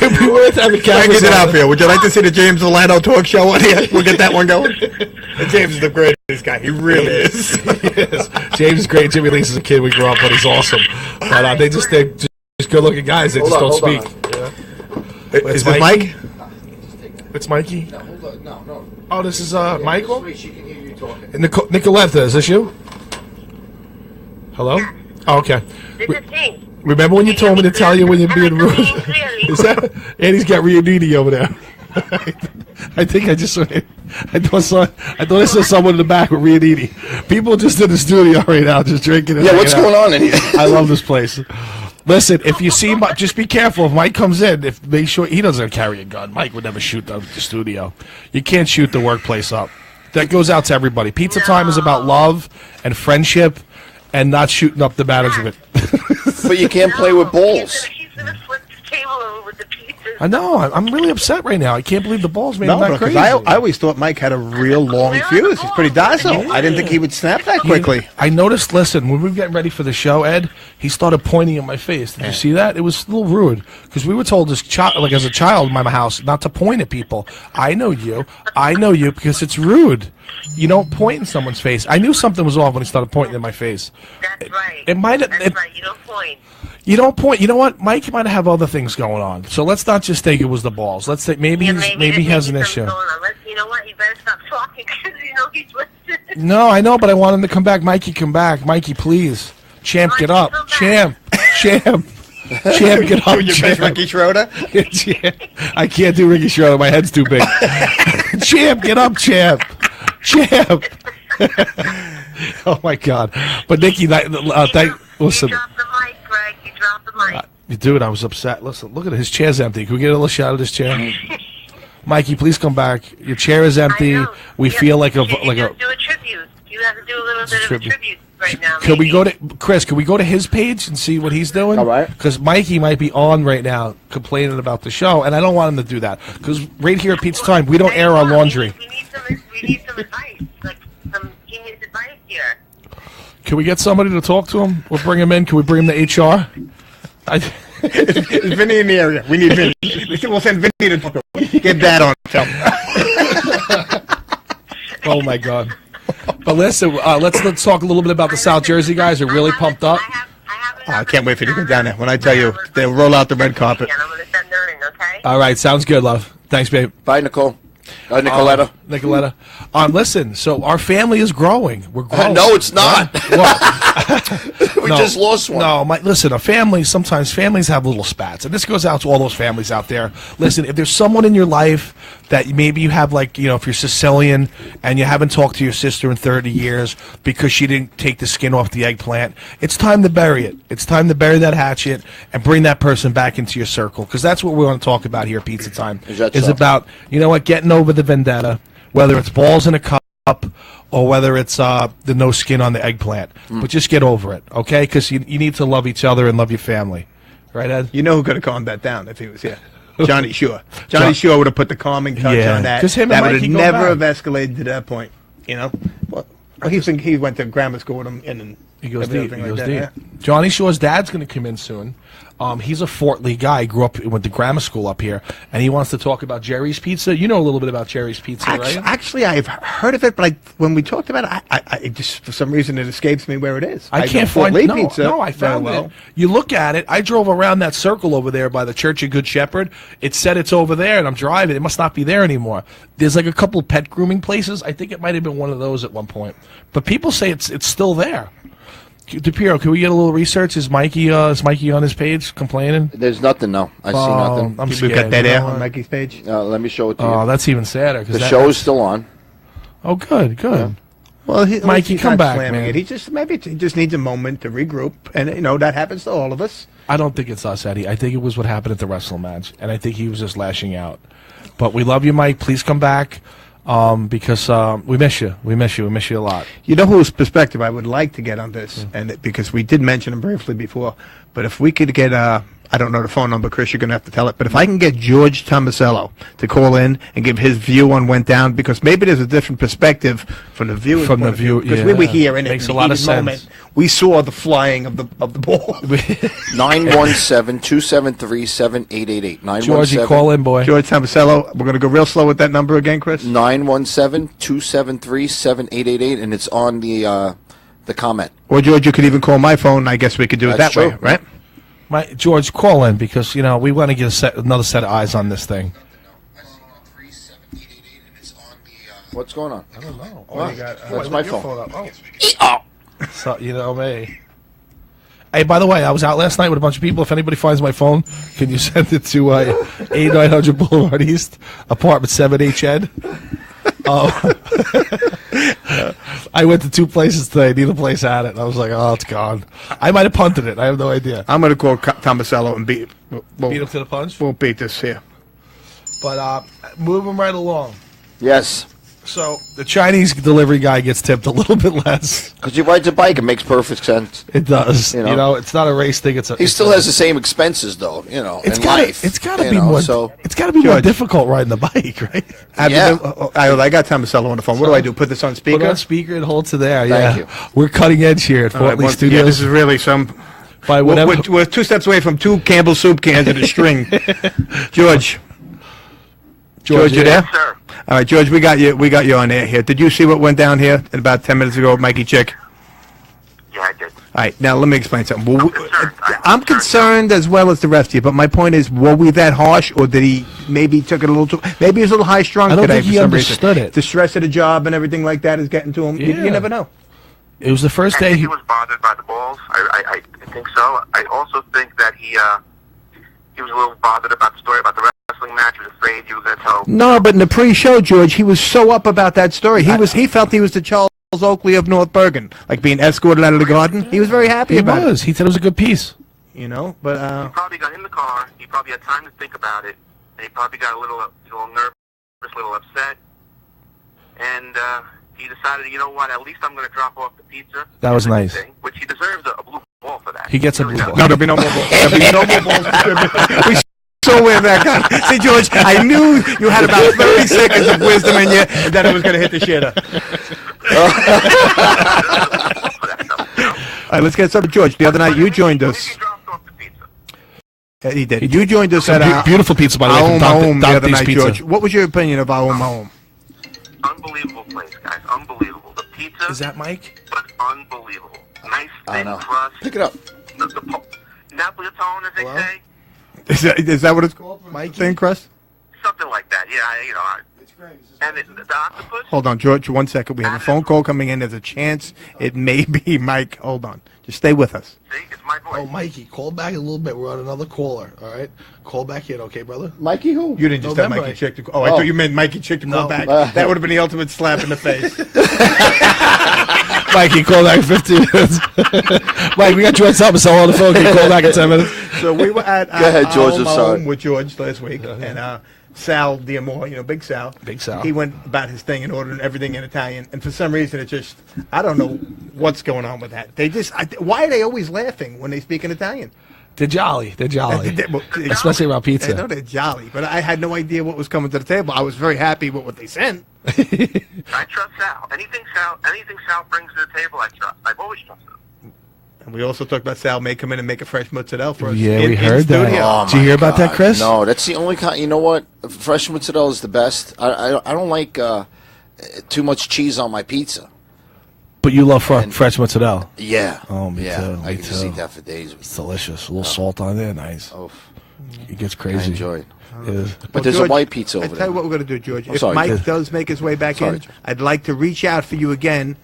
It'd be worth having cameras. Get out here. Would you like to see the James Villano talk show on here? We'll get that one going. And James is the greatest guy. He really is. He is. James is great. Jimmy Lee's a kid we grew up with. He's awesome. But they're just good-looking guys. They just don't speak. Yeah. Is it Mike? It's Mikey. No, hold on. No. Oh, this is Michael. She can hear you talking. And Nicoletta, is this you? Hello? Oh, okay. This is me. Remember when you told me to tell you when you're being rude? Is that? Andy's got Rianini over there. I think I just saw. I thought I saw someone in the back with Rianini. People just in the studio right now, just drinking. Yeah, what's going on in here? I love this place. Listen, if you see Mike, just be careful. If Mike comes in, make sure he doesn't carry a gun. Mike would never shoot the studio. You can't shoot the workplace up. That goes out to everybody. Pizza Time is about love and friendship, and not shooting up the management. But you can't play with balls. He's gonna flip the table over with the pizzas. I know. I'm really upset right now. I can't believe the balls made him that crazy. I always thought Mike had a real long fuse. He's pretty docile. I didn't think he would snap that quickly. I noticed, listen, when we were getting ready for the show, Ed, he started pointing in my face. Did you see that? It was a little rude because we were told as a child in my house not to point at people. I know you because it's rude. You don't point in someone's face. I knew something was off when he started pointing in my face. That's right. It might. That's right. You don't point. You don't point. You know what? Mike might have other things going on. So let's not just think it was the balls. Let's say maybe he has an issue. You know what? You better stop talking because you know he's listening. No, I know, but I want him to come back. Mikey, come back. Mikey, please. Champ, get up. Champ, get up. Your best Ricky Schroeder? I can't do Ricky Schroeder. My head's too big. Champ, get up, champ. Champ. Oh my God! But Nikki, listen. You dropped the mic, Greg. You dropped the mic. Dude, I was upset. Listen, look at it. His chair's empty. Can we get a little shot of this chair? Mikey, please come back. Your chair is empty. We feel like a do a tribute. You have to do a little bit of a tribute right now. Can we go to Chris? Can we go to his page and see what he's doing? All right. Because Mikey might be on right now complaining about the show, and I don't want him to do that. Because right here at Pizza Time, we don't air our laundry. We need some advice, like some genius advice here. Can we get somebody to talk to him? We'll bring him in. Can we bring him to HR? Is Vinny in the area? We need Vinny. We'll send Vinny to talk to him. Get that on film. Oh my God! But listen, let's talk a little bit about the South Jersey guys. Are really pumped up. I can't wait for you to come down there. When I tell you, they'll roll out the red carpet. I'm going to send her in, okay? All right, sounds good, love. Thanks, babe. Bye, Nicole. Nicoletta. Nicoletta. Listen, so our family is growing. We're growing. No, it's not. We No, just lost one. No, listen, a family, sometimes families have little spats. And this goes out to all those families out there. Listen, if there's someone in your life that maybe you have, like, you know, if you're Sicilian and you haven't talked to your sister in 30 years because she didn't take the skin off the eggplant, it's time to bury it. It's time to bury that hatchet and bring that person back into your circle. Because that's what we want to talk about here at Pizza Time. Is about, you know what, getting over the vendetta, whether it's balls in a cup or whether it's the no skin on the eggplant. But just get over it, okay? Because you need to love each other and love your family. Right, Ed? You know who could have calmed that down if he was here? Johnny Shore. Johnny Shore would have put the calming touch on that. Him that and would Mikey have go never back. have escalated to that point. You know? Well, he went to grammar school with him and He goes deep. everything He like goes that, deep. Johnny Shore's dad's going to come in soon. He's a Fort Lee guy. Grew up, went to grammar school up here, and he wants to talk about Jerry's Pizza. You know a little bit about Jerry's Pizza, right? Actually, I've heard of it, but when we talked about it, I just, for some reason, it escapes me where it is. I can't know Fort find Lee no, pizza. no, I found very well. it. You look at it. I drove around that circle over there by the Church of Good Shepherd. It said it's over there, and I'm driving. It must not be there anymore. There's like a couple pet grooming places. I think it might have been one of those at one point. But people say it's still there. DePiero, can we get a little research? Is Mikey on his page complaining? There's nothing, no. I see nothing. I'm We've scared. got that You know air what? on Mikey's page. Let me show it to you. Oh, that's even sadder. The show is still on. Oh, good. Well, Mikey, come back, man. He just needs a moment to regroup, and you know that happens to all of us. I don't think it's us, Eddie. I think it was what happened at the wrestling match, and I think he was just lashing out. But we love you, Mike. Please come back. Because we miss you. We miss you a lot. You know whose perspective I would like to get on this, and because we did mention him briefly before, but if we could get I don't know the phone number, Chris, you're going to have to tell it, but if I can get George Tomasello to call in and give his view on went down, because maybe there's a different perspective from the viewer's point of view, because we were here and makes in a lot of the moment, sense. we saw the flying of the ball. 917-273-7888. Georgie, call in, boy. George Tomasello, we're going to go real slow with that number again, Chris. 917-273-7888, and it's on the comment. Or George, you could even call my phone. I guess we could do it That's that way, true. right? George, call in because you know we want to get another set of eyes on this thing. What's going on? I don't know. Oh, you got, That's my phone. So you know me. Hey, by the way, I was out last night with a bunch of people. If anybody finds my phone, can you send it to 8900 Boulevard East, apartment 7HN? I went to two places today. Neither place had it. And I was like, oh, it's gone. I might have punted it. I have no idea. I'm going to call Tomasello and beat Beat him to the punch? We'll beat this here. But moving right along. Yes. So the Chinese delivery guy gets tipped a little bit less. Because he rides a bike, it makes perfect sense. It does. You You know? know, it's not a race thing. He still has the same expenses, though. You know, in life. It's got to you be know, more. So It's got to be more George. difficult riding the bike, right? Yeah. I got Tomasello on the phone. What do I do? Put this on speaker? Put it on speaker and hold to there. Thank yeah, we're cutting edge here at All right, Fort Lee well, Studios. yeah, this is really some. By We're, whatever. we're 2 steps away from 2 Campbell soup cans and a string. George, you there? Sir. All right, George, we got you. We got you on air here. Did you see what went down here about 10 minutes ago with Mikey Chick? Yeah, I did. All right, now let me explain something. Well, I'm concerned concerned as well as the rest of you, but my point is, were we that harsh, or did he maybe took it a little too? Maybe he was a little high strung I don't today think for he some understood reason. it. The stress of the job and everything like that is getting to him. You Yeah. never know. It was the first I day. think he was bothered by the balls. I think so. I also think that he was a little bothered about the story about the wrestling match. He was afraid afraid you were going to tell. No, but in the pre-show, George, he was so up about that story. He felt he was the Charles Oakley of North Bergen, like being escorted out of the garden. He was very happy about it. He said it was a good piece. You know, but He probably got in the car. He probably had time to think about it, and he probably got a little nervous, a little upset, and he decided, you know what? At least I'm going to drop off the pizza. That was nice. Which he deserves a blue ball for that. He gets a blue ball. no, there'll be no more balls. There'll be no more balls distributed. We so weird that guy. See, George, I knew you had about 30 seconds of wisdom in you, and then it was going to hit the shitter. All right, let's get started. George, the other night you joined us. He did. You joined us at beautiful pizza, by the way, from home the other Dante's night, Pizza. George. What was your opinion of our home? Unbelievable place, guys. Unbelievable. The pizza. Is that Mike? But unbelievable. Nice thin know. crust. Pick it up. The Napolitano, as they say. Is that what it's called? Mike? Thin crust? Something like that. Yeah, It's great. And the octopus. Hold on, George, 1 second. We have a phone call coming in. There's a chance it may be Mike. Hold on. Just stay with us. See, it's my voice. Oh, Mikey, call back a little bit. We're on another caller, all right? Call back in, okay, brother? Mikey who? You didn't just tell November. Mikey Chick to call. Oh, I thought you meant Mikey Chick to call back. That would have been the ultimate slap in the face. Mikey, call back in 15 minutes. Mike, we got you on something, so on the phone. Can you call back in 10 minutes? So we were at Go ahead, George, I'm sorry. home with George last week, and Sal Diamore, Big Sal. Big Sal. He went about his thing and ordered everything in Italian, and for some reason it just, I don't know what's going on with that. They just, why are they always laughing when they speak in Italian? They're jolly. They're jolly. Especially about pizza. I know they're jolly, but I had no idea what was coming to the table. I was very happy with what they sent. I trust Sal. Anything Sal brings to the table, I trust. I've always trusted him. And we also talked about Sal may come in and make a fresh mozzarella for us. Yeah, we heard that. Oh, Did you hear about that, Chris? No, that's the only kind. You know what? Fresh mozzarella is the best. I don't like too much cheese on my pizza. But you love fresh mozzarella. Yeah. Oh, me too. I Me can just too. eat that for days. It's delicious. A little salt on there, nice. Oh, It gets crazy. I enjoy it. It is. But there's George, a white pizza over I tell there. you what we're going to do, George. I'm If sorry, Mike Chris. does make his way back Sorry, in, George. I'd like to reach out for you again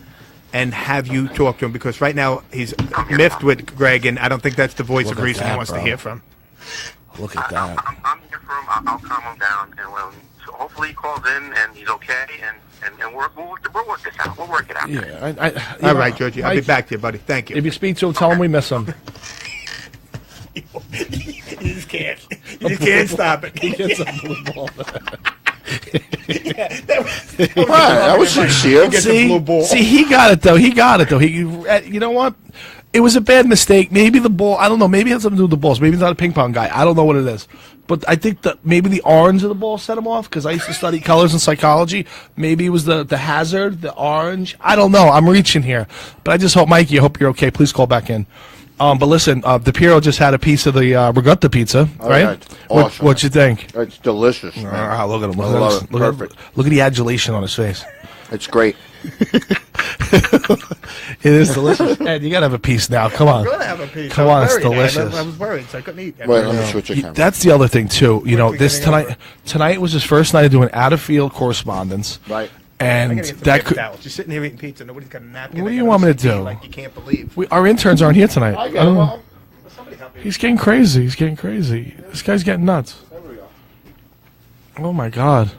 and have you talk to him, because right now he's miffed with Greg, and I don't think that's the voice Look of at reason he that, wants bro. to hear from. Look at that. I'm here for him. I'll calm him down, and so hopefully he calls in and he's okay, and we'll work this out. We'll work it out. Yeah. All right, Georgie. I'll be back to you, buddy. Thank you. If you speak to him, tell him we miss him. You just can't. You just can't stop it. He gets a blue ball. That was sincere. See, he got it though. He, you know what? It was a bad mistake. Maybe the ball. I don't know. Maybe it had something to do with the balls. Maybe he's not a ping pong guy. I don't know what it is. But I think that maybe the orange of the ball set him off, because I used to study colors and psychology. Maybe it was the hazard, the orange. I don't know. I'm reaching here, but I just hope, Mikey, I hope you're okay. Please call back in. But listen, DePiero just had a piece of the Regatta pizza, right? Awesome. What'd you think? It's delicious. Man. Look at him. I love it. Perfect. Look at the adulation on his face. It's great. It is delicious. Ed, you gotta have a piece now. Come on. I'm going to have a piece. Come on, it's delicious. I was worried, so I couldn't eat. Wait, let me switch your camera. That's the other thing too. You know, we're this getting tonight. Tonight was his first night of doing out of field correspondence. Right. And I gotta get some that paper could. towels. Just sitting here eating pizza. Nobody's got a napkin. What do They you got want me to OCD do? Like you can't believe. Our interns aren't here tonight. I get it, Mom. He's getting crazy. He's getting crazy. This guy's getting nuts. There we go. Oh my God.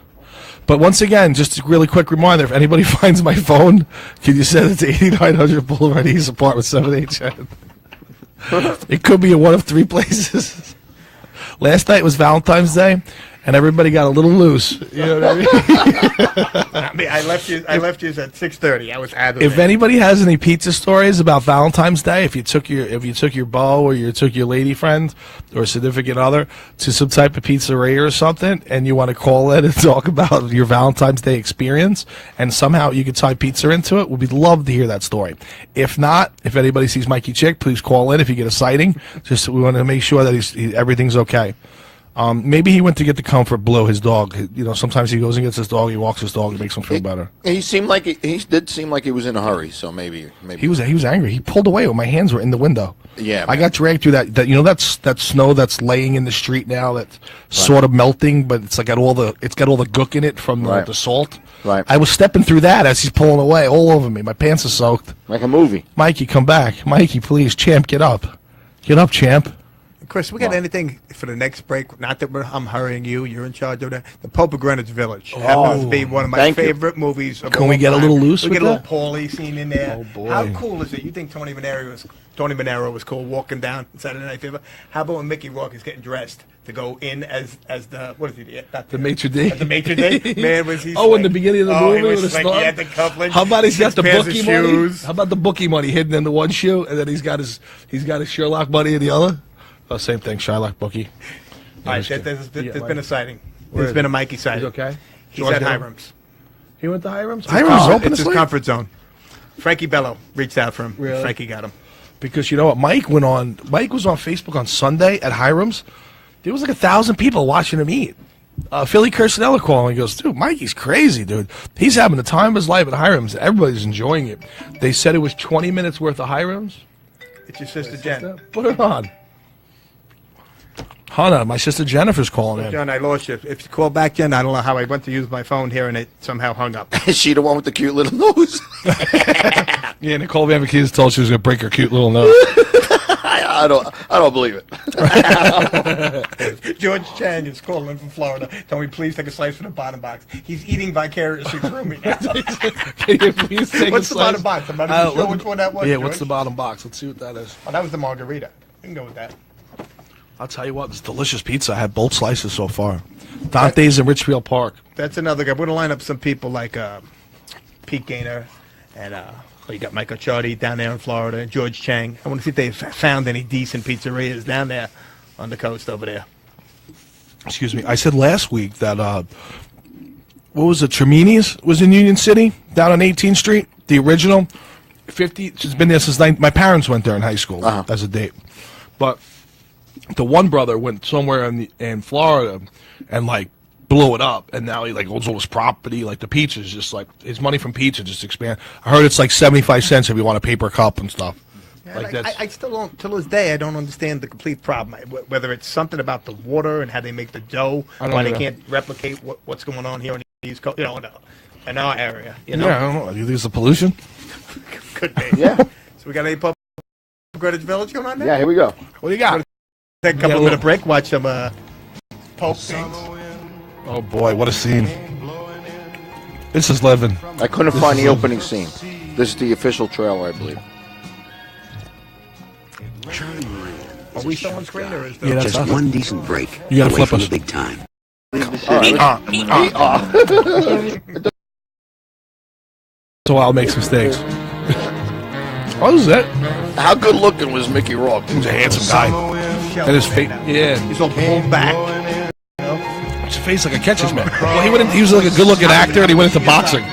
But once again, just a really quick reminder, if anybody finds my phone, can you send it to 8900 Boulevard East, apartment 7HN? It could be in one of three places. Last night was Valentine's Day, and everybody got a little loose. You know what I mean? I left you at 6:30. I was out of If there. anybody has any pizza stories about Valentine's Day, if you took your beau or you took your lady friend or significant other to some type of pizzeria or something, and you want to call in and talk about your Valentine's Day experience, and somehow you could tie pizza into it, we'd love to hear that story. If not, if anybody sees Mikey Chick, please call in. If you get a sighting, just we want to make sure that everything's okay. Maybe he went to get the Comfort Blue, his dog. You know, sometimes he goes and gets his dog, he walks his dog, it makes him feel better. He seemed like he did seem like he was in a hurry. So maybe He was angry. He pulled away when my hands were in the window. Yeah, I man. got dragged through that you know that snow that's laying in the street now that's sort of melting, but it's got all the gook in it from the salt. Right. I was stepping through that as he's pulling away all over me. My pants are soaked. Like a movie. Mikey, come back. Mikey, please, champ, get up. Get up, champ. Chris, we got anything for the next break? Not that I'm hurrying you. You're in charge of that. The Pope of Greenwich Village. Happens to be one of my favorite movies of Can all we get a time. little loose We with get a little that? Paulie scene in there. Oh, boy. How cool is it? You think Tony Manero was cool walking down Saturday Night Fever? How about when Mickey Rourke is getting dressed to go in as the what is he? The maitre d'. The maitre d'. Man, was he? In the beginning of the movie, he was with the like, star? he had the cufflinks. How about he's got the pairs of bookie money? shoes. How about the bookie money hidden in the one shoe, and then he's got his Sherlock money in the other? Oh, same thing, Sherlock bookie. All right, there's been a sighting. There's been a Mikey sighting. He's okay? He's at Hiram's. He went to Hiram's? Hiram's open It's his this comfort zone. Frankie Bello reached out for him. Really? Frankie got him. Because you know what? Mike was on Facebook on Sunday at Hiram's. There was like 1,000 people watching him eat. Philly Kirstenella calling. He goes, dude, Mikey's crazy, dude. He's having the time of his life at Hiram's. Everybody's enjoying it. They said it was 20 minutes worth of Hiram's. It's your sister Jen. Put it on. Hannah, my sister Jennifer's calling in. John, I lost you. If you call back, Jen, I don't know how I went to use my phone here and it somehow hung up. Is she the one with the cute little nose? Yeah, Nicole Van Vakis told she was going to break her cute little nose. I don't believe it. George Chang is calling from Florida. Tell me, please take a slice from the bottom box. He's eating vicariously through me now. Can you please take What's a the bottom slice? box? I'm not even sure which one that was. Yeah, George. what's the bottom box? Let's see what that is. Oh, that was the margarita. You can go with that. I'll tell you what, it's delicious pizza. I had both slices so far. Dante's in Richfield Park. That's another guy. We're going to line up some people like Pete Gaynor and you got Michael Chardy down there in Florida and George Chang. I want to see if they've found any decent pizzerias down there on the coast over there. Excuse me. I said last week that, what was it, Tremini's was in Union City, down on 18th Street, the original. 50, it's been there since, my parents went there in high school as a date. But the one brother went somewhere in Florida and, like, blew it up, and now he like owns all his property. Like the pizza's just like his money from pizza just expand. I heard it's like 75 cents if you want a paper cup and stuff. Yeah, like I still don't, till this day, I don't understand the complete problem. Whether it's something about the water and how they make the dough, why they can't replicate what's going on here in the East Coast, in our area. You know? Yeah, I don't know. You think it's the pollution? Could be. Yeah. So we got any Pope Greenwich Village going on there? Yeah, here we go. What do you got? Take a couple of minute break, watch some Pope things. Oh boy, what a scene! This is living. I couldn't find the opening scene. This is the official trailer, I believe. Are we still on screen or is Yeah, that's just us. one decent break You gotta away flip from us. the big time? So I'll make mistakes. What was that? How good looking was Mickey Rourke? He was a handsome guy. And his face, yeah, he's all pulled back. his face like a catcher's man. Well, he was like a good-looking actor, and he went into boxing.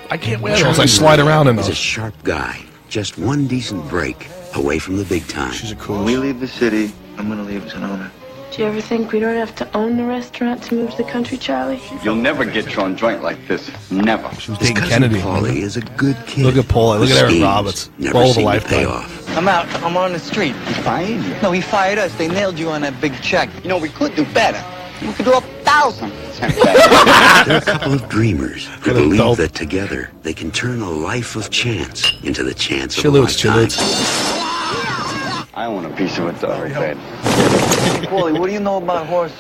I can't wait until I slide around in He's a those. sharp guy. Just one decent break away from the big time. She's a cool. When we leave the city, I'm gonna leave as an owner. Do you ever think we don't have to own the restaurant to move to the country, Charlie? You'll never get your own joint like this. Never. She was His dating cousin Kennedy. Paulie is a good kid. Look at Paula. Look at Eric Schemes Roberts. Never Role of a seem to pay lifetime. off. I'm out. I'm on the street. He fired you? No, he fired us. They nailed you on that big check. You know, we could do better. We could do 1,000% better. They're a couple of dreamers who believe that together they can turn a life of chance into the chance of a lifetime. I want a piece of it, though, Dad. Paulie, what do you know about horses?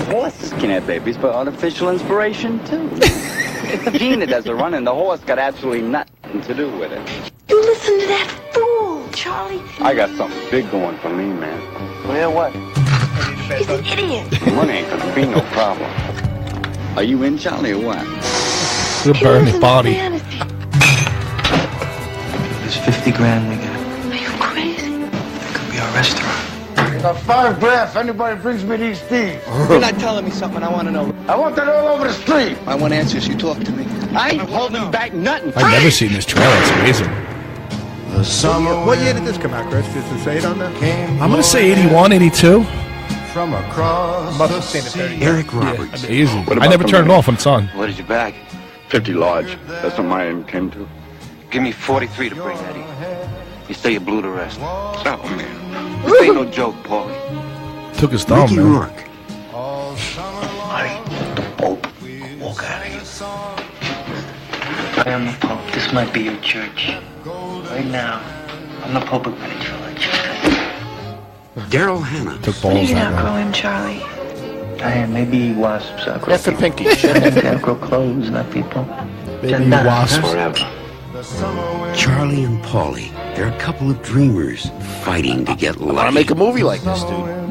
Horses can have babies, but artificial inspiration, too. It's the gene that does the running. The horse got absolutely nothing to do with it. You listen to that fool, Charlie. I got something big going for me, man. Well, what? He's an idiot. Money ain't gonna be no problem. Are you in, Charlie, or what? He'll burn his body. There's 50 grand we got. Are you crazy? It could be our restaurant. I got $5 grand if anybody brings me these thieves. You're not telling me something I want to know. I want that all over the street. I want answers. You talk to me. I ain't holding back nothing. I've never seen this trailer. It's amazing. What year did this come out, Chris? Does it say it on there? I'm going to say 81, 82. From across Must have seen it 30 years. Eric Roberts. Amazing. What I about never the turn it money? off when it's on. What did you bag? 50 large. That's what my aim came to. Give me 43 to bring Eddie. You say you blew the rest. Oh, man. This ain't no joke, Paulie. Took his thumb, Mickey man. Rourke. Marty, the Pope. Walk out of here. I am the Pope. This might be your church. Right now, I'm the Pope of Greenwich Village. Daryl Hannah. Took What are balls you that not night. growing, Charlie? Maybe wasps are Yeah, for Pinky. They'll grow clothes, not people. Maybe wasps. Forever. Charlie and Paulie, they're a couple of dreamers fighting to get I want to lucky. make a movie like this, dude.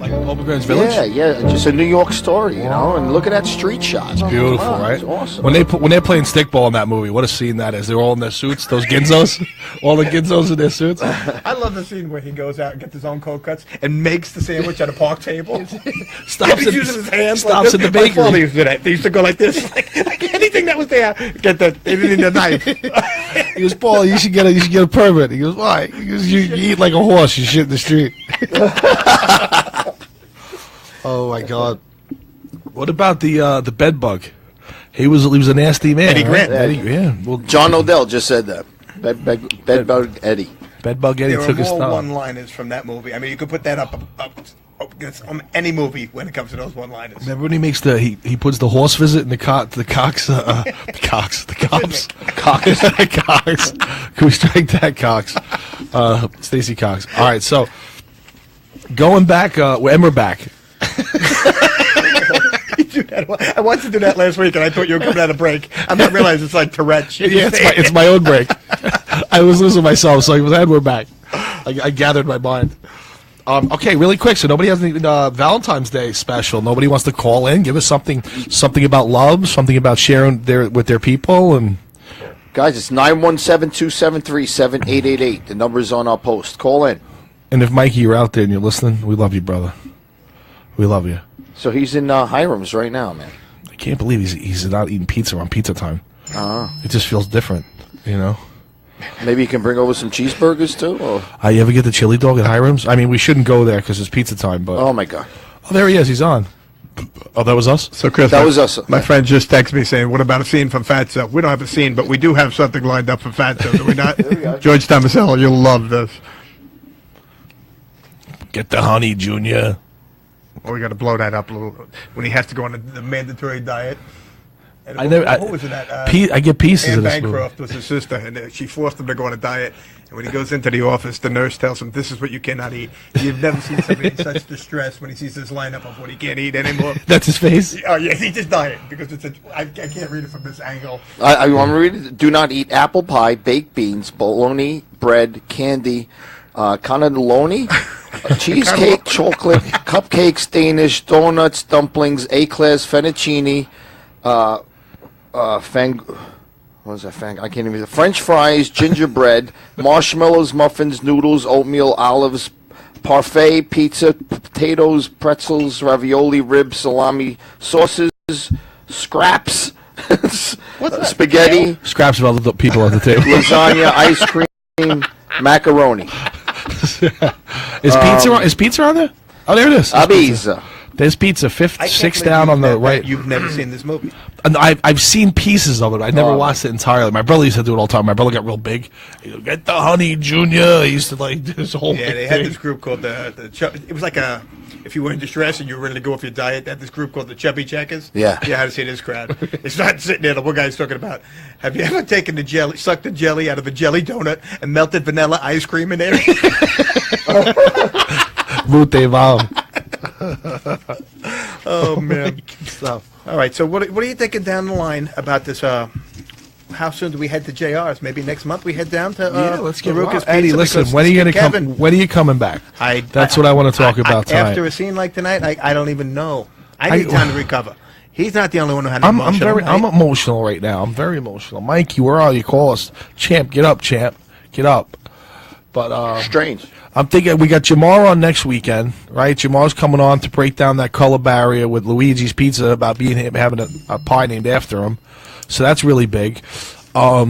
Like Overground's Village? Yeah, just a New York story, you know. And look at that street shot. It's beautiful, right? It's awesome. When they're playing stickball in that movie, what a scene that is! They're all in their suits, those Ginzos, all the Ginzos in their suits. I love the scene where he goes out and gets his own cold cuts and makes the sandwich at a park table. Stops He's at- using his hands. stops like at the this. My bakery. father used to do that. They used to go like this, like anything that was there. Get the. They didn't need a knife. He goes, Paul, you should get a permit. He goes, why? He goes, you eat like a horse. You shit in the street. Oh my God! What about the bed bug? He was a nasty man. Eddie right? Grant. Eddie, yeah. Well, John Odell just said that. Bedbug Eddie. Bedbug Eddie There are took his more time. one-liners from that movie. I mean, you could put that up against any movie when it comes to those one-liners. Remember when he makes he puts the horse visit in the cops. Cox. Can we strike that, Cox? Stacy Cox. All right, so going back, and we're back. I wanted to do that last week, and I thought you were coming out of break. I'm not realizing it's like Tourette's. Yeah, it's my own break. I was losing myself, so and we're back. I gathered my mind. Okay, really quick. So nobody has any Valentine's Day special. Nobody wants to call in, give us something about love, something about sharing with their people, and Guys, it's 917-273-7888. The number's on our post. Call in. if Mikey, you're out there and you're listening, we love you, brother. We love you. So he's in Hiram's right now, man. I can't believe he's not eating pizza on pizza time. Uh-huh. It just feels different, you know. Maybe you can bring over some cheeseburgers too. Or? You ever get the chili dog at Hiram's? I mean, we shouldn't go there because it's pizza time. But Oh my God. oh, there he is. He's on. Oh, that was us. So, Chris, That was us. My friend just texted me saying, "What about a scene from Fatso?" We don't have a scene, but we do have something lined up for Fatso. Do we not? George Tomasello, you'll love this. Get the honey, Junior. Well, we got to blow that up a little when he has to go on the mandatory diet. And I never. What was it? That I get pieces Anne of this movie. Bancroft was his sister, and she forced him to go on a diet. And when he goes into the office, the nurse tells him, "This is what you cannot eat." You've never seen somebody in such distress when he sees this lineup of what he can't eat anymore. That's his face. Oh yeah, he just died because I can't read it from this angle. I want to read it. Do not eat apple pie, baked beans, bologna, bread, candy, cannelloni, cheesecake, chocolate, cupcakes, Danish, donuts, dumplings, eclairs, fettuccine, what is that? I can't even. French fries, gingerbread, marshmallows, muffins, noodles, oatmeal, olives, parfait, pizza, potatoes, pretzels, ravioli, ribs, salami, sauces, scraps, spaghetti, Scraps of other people at the table. lasagna, ice cream, macaroni. Is pizza on there? Oh, there it is. There's pizza. Abiza. There's pizza. Six down on the right. You've never seen this movie. And I've seen pieces of it. I never watched it entirely. My brother used to do it all the time. My brother got real big. He'd go, get the honey, Junior. He used to like do this whole Yeah, big they had thing. this group called it was like if you were in distress and you were ready to go off your diet, they had this group called the Chubby Checkers. Yeah. You had to see this crowd. It's not sitting there. The one guy's talking about, have you ever taken sucked the jelly out of a jelly donut and melted vanilla ice cream in there? Mute Val. Oh, man. Stuff. All right, so what are you thinking down the line about this? How soon do we head to JR's? Maybe next month we head down to Let's get Baruch's Eddie, Pizza, listen, because when are you gonna Kevin- come? When are you coming back? That's what I want to talk about tonight. After a scene like tonight, I don't even know. I need time to recover. He's not the only one who had an I'm emotional night. I'm emotional right now. I'm very emotional. Mikey, where are you? Call us. Champ, get up, champ. Get up. But Strange. I'm thinking we got Jamar on next weekend, right? Jamar's coming on to break down that color barrier with Luigi's Pizza about having a pie named after him. So that's really big. All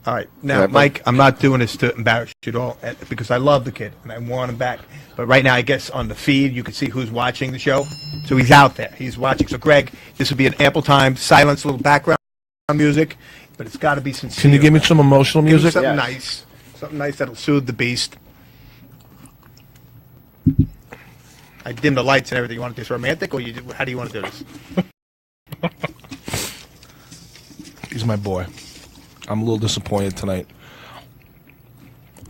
right. Now, Yeah, Mike, I'm not doing this to embarrass you at all because I love the kid and I want him back. But right now, I guess on the feed, you can see who's watching the show. So he's out there. He's watching. So, Greg, this would be an ample time, silence, a little background music, but it's got to be sincere. Can you give me some emotional Give me music? something nice. Something nice that'll soothe the beast. I dim the lights and everything. You want this romantic, or how do you want to do this? He's my boy. I'm a little disappointed tonight.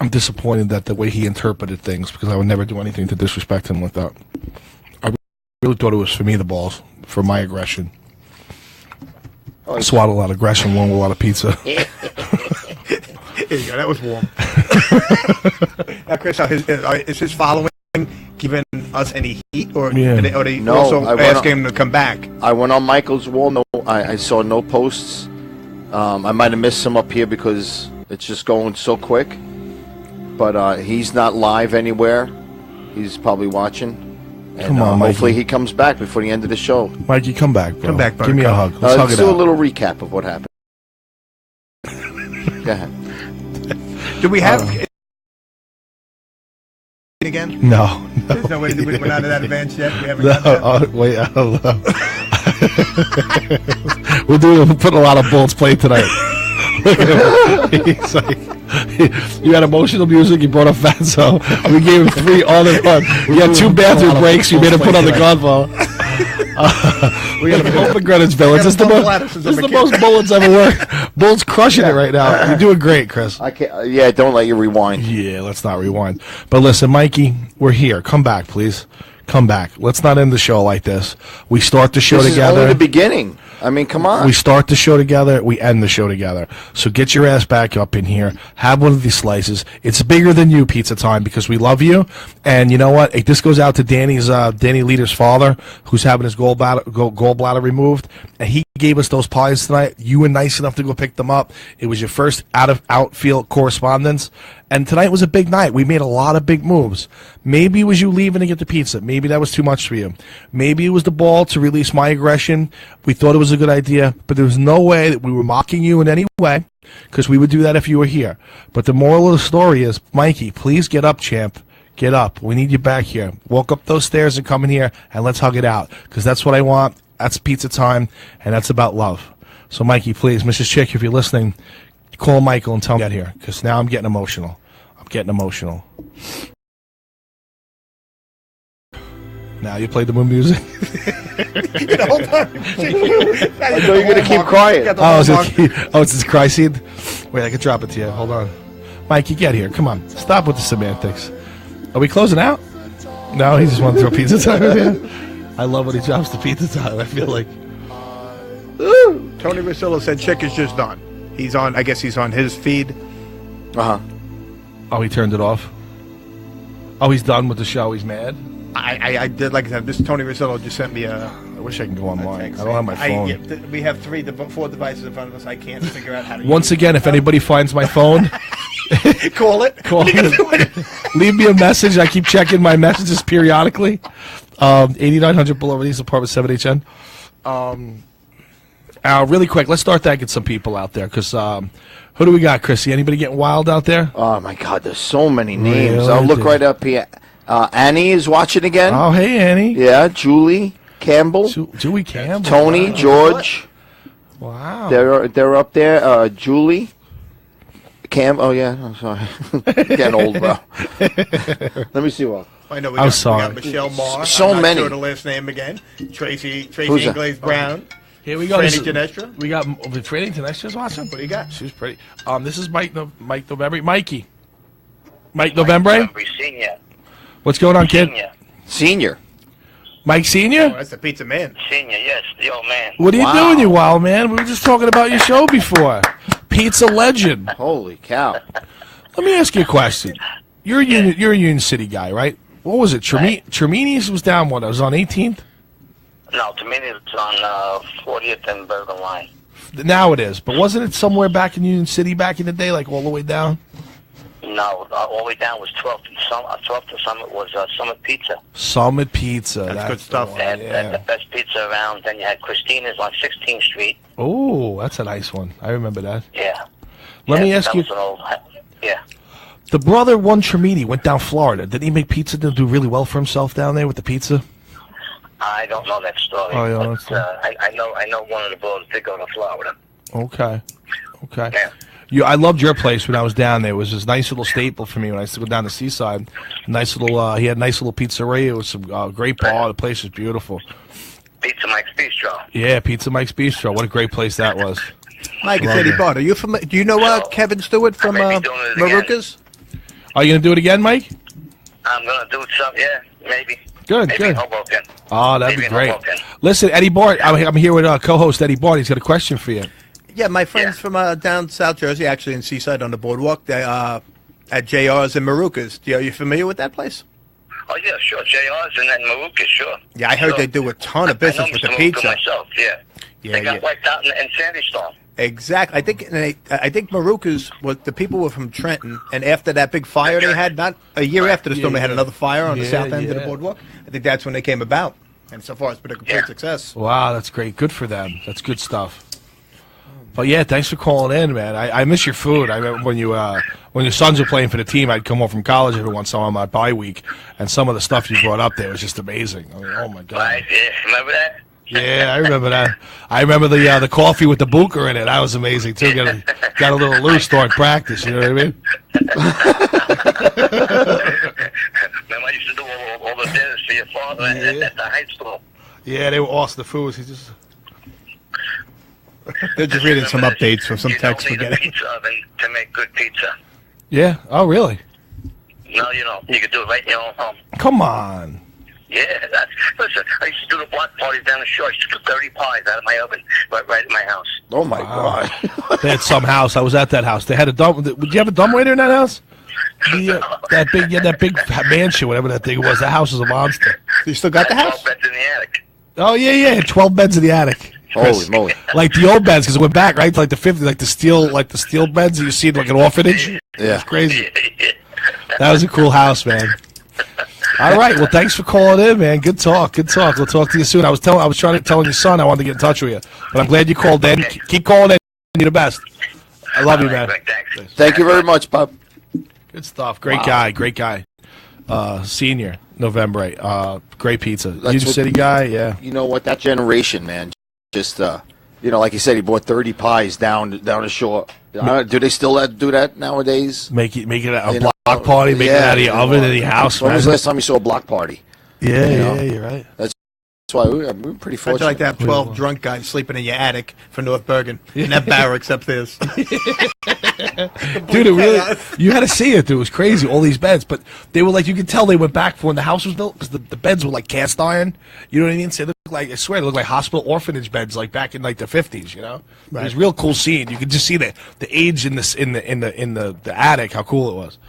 I'm disappointed that the way he interpreted things, because I would never do anything to disrespect him like that. I really thought it was for me, the balls, for my aggression. I swallowed a lot of aggression along with a lot of pizza. There you go. That was warm. Now, Chris, is his following giving us any heat, or they also ask him to come back? I went on Michael's wall. No, I saw no posts. I might have missed some up here because it's just going so quick. But he's not live anywhere. He's probably watching. And, come on, hopefully Mikey. he comes back before the end of the show. Mikey, come back, bro. Come back, Give me a hug. Let's do it a out. little recap of what happened. Go ahead. Do we have again? No. There's no way we're not at that advance yet. We haven't No, got that. wait, I don't know. We're putting a lot of bullets played tonight. Look at him. He's like, you had emotional music, you brought up Fatso. We gave him 3 all in one. You had 2 bathroom breaks, you made him put on the Godfather. We got a Pope in Greenwich Village. This is the most bullets ever worked. Bullets crushing it right now. You're doing great, Chris. I can't. Yeah, don't let you rewind. Yeah, let's not rewind. But listen, Mikey, we're here. Come back, please. Come back. Let's not end the show like this. We start the show This together. is only the beginning. I mean, come on. We start the show together. We end the show together. So get your ass back up in here. Have one of these slices. It's bigger than you, Pizza Time, because we love you. And you know what? This goes out to Danny Leader's father, who's having his gallbladder removed. And he gave us those pies tonight. You were nice enough to go pick them up. It was your first outfield correspondence. And tonight was a big night. We made a lot of big moves. Maybe it was you leaving to get the pizza. Maybe that was too much for you. Maybe it was the ball to release my aggression. We thought it was a good idea, but there was no way that we were mocking you in any way, because we would do that if you were here. But the moral of the story is, Mikey, please get up, champ. Get up. We need you back here. Walk up those stairs and come in here, and let's hug it out, because that's what I want. That's Pizza Time, and that's about love. So, Mikey, please, Mrs. Chick, if you're listening, call Michael and tell him to get here, because now I'm getting emotional. Now you played the moon music. The whole time. I thought you were going to keep quiet. It's this cry scene? Wait, I can drop it to you. Hold on. Mikey, get here. Come on. Stop with the semantics. Are we closing out? No, he just wanted to throw Pizza Time in here. I love when he drops the Pizza Time. I feel like... Tony Rosillo said Chick is just done. He's on, I guess he's on his feed. Uh-huh. Oh, he turned it off? Oh, he's done with the show. He's mad? I did, like I said, this Tony Rosillo just sent me a... I wish I can go online. I don't have my phone. We have 4 devices in front of us. I can't figure out how to Once again, if anybody finds my phone... Call it. Leave me a message. I keep checking my messages periodically. 8900 Boulevard East, apartment 7HN. Really quick, let's start that. Get some people out there, because who do we got, Chrissy? Anybody getting wild out there? Oh my God, there's so many names. Really? I'll look right up here. Annie is watching again. Oh, hey, Annie. Yeah, Julie Campbell. Julie Campbell. Tony, George. Wow. They're up there. Julie. Oh yeah, I'm sorry. Getting old, bro. Let me see what. I know we I'm got, sorry. We got Michelle Marr. So I'm not many. Sure the last name again. Tracy Who's that? Inglaze Brown. Here we go. Franny Ginestra. We got Franny Ginestra's watching. What do you got? She's pretty. This is Mike November. Mikey. Mike November. Senior. What's going on, kid? Senior. Mike Senior. Oh, that's the pizza man. Senior, yes, the old man. What are you doing, you wild man? We were just talking about your show before. Pizza legend. Holy cow. Let me ask you a question. You're a Union City guy, right? What was it? Tremini's was down what? It was on 18th? No, to me it's on 40th and Bergen Line. Now it is. But wasn't it somewhere back in Union City back in the day, like all the way down? No, all the way down was 12th and Summit. 12th and Summit was Summit Pizza. Summit Pizza. That's good stuff. They had the best pizza around. Then you had Christina's on 16th Street. Oh, that's a nice one. I remember that. Yeah. Let me ask you. Yeah. The brother won Tremini, went down Florida. Did he make pizza? Did he do really well for himself down there with the pizza? I don't know that story. Oh, yeah, but, I know one of the brothers did go to Florida. Okay. Yeah. I loved your place when I was down there. It was this nice little staple for me when I used to go down the seaside. Nice little. He had a nice little pizzeria. It was some great bar. The place was beautiful. Pizza Mike's Bistro. Yeah, Pizza Mike's Bistro. What a great place that was. Mike, it's Eddie Bart. Are you from? Do you know Kevin Stewart from Marukas? Are you going to do it again, Mike? I'm going to do some, yeah, maybe. Good, maybe good. Hoboken. Oh, that'd Maybe be great. Hoboken. Listen, Eddie Bart, I'm here with co-host Eddie Bart. He's got a question for you. Yeah, my friends from down South Jersey, actually in Seaside on the boardwalk, they at JR's and Maruka's. Are you familiar with that place? Oh, yeah, sure. JR's and then Maruka, sure. Yeah, I heard they do a ton of business with the pizza. Myself, yeah. Yeah, they got wiped out in Sandy Storm. Exactly. I think Maruka's was the people were from Trenton, and after that big fire they had, not a year after the storm, they had another fire on the south end of the boardwalk. I think that's when they came about, and so far it's been a complete success. Wow, that's great. Good for them. That's good stuff. But yeah, thanks for calling in, man. I miss your food. I remember when your sons were playing for the team, I'd come home from college every once in a while on my bye week, and some of the stuff you brought up there was just amazing. I mean, oh my god. Right, yeah. Remember that? Yeah, I remember that. I remember the coffee with the booker in it. That was amazing too. Got a little loose during practice. You know what I mean? Remember, I used to do all the dinners for your father at the high school. Yeah, they were awesome. The foods. They're just reading some updates from some texts we're You don't getting. need a pizza oven to make good pizza. Yeah. Oh, really? No, you don't. You can do it right in your own home. Come on. Yeah, listen, I used to do the block parties down the shore. I used to cook 30 pies out of my oven right at my house. Oh, my God. They had some house. I was at that house. They had a dumb. Would you have a dumbwaiter in that house? That big mansion, whatever that thing was. That house was a monster. You still got the house? 12 beds in the attic. Oh yeah. 12 beds in the attic. Holy moly! Like the old beds, because it went back right to like the 50s, like the steel beds that you see in like an orphanage. Yeah, it's crazy. That was a cool house, man. All right, well, thanks for calling in, man. Good talk. We'll talk to you soon. I was telling your son I wanted to get in touch with you, but I'm glad you called in. Keep calling in. You're the best. I love you, man. Thank you very much, Bob. Good stuff. Great guy. Senior, November 8th. Great pizza. Union City guy, yeah. You know what? That generation, man, just like you said, he bought 30 pies down the shore. Do they still do that nowadays? Make it a block party. Make it out of your oven in your house. When was the last time you saw a block party? Yeah, you're right. That's why we're pretty fortunate. I'd like to have 12 drunk guys sleeping in your attic for North Bergen in that barracks upstairs. Dude, it really, you had to see it, dude. It was crazy, all these beds. But they were like, you could tell they went back for when the house was built, because the beds were like cast iron. You know what I mean? So they looked like, I swear, they looked like hospital orphanage beds, like back in like the 50s, you know? Right. It was a real cool scene. You could just see the age in the attic, how cool it was.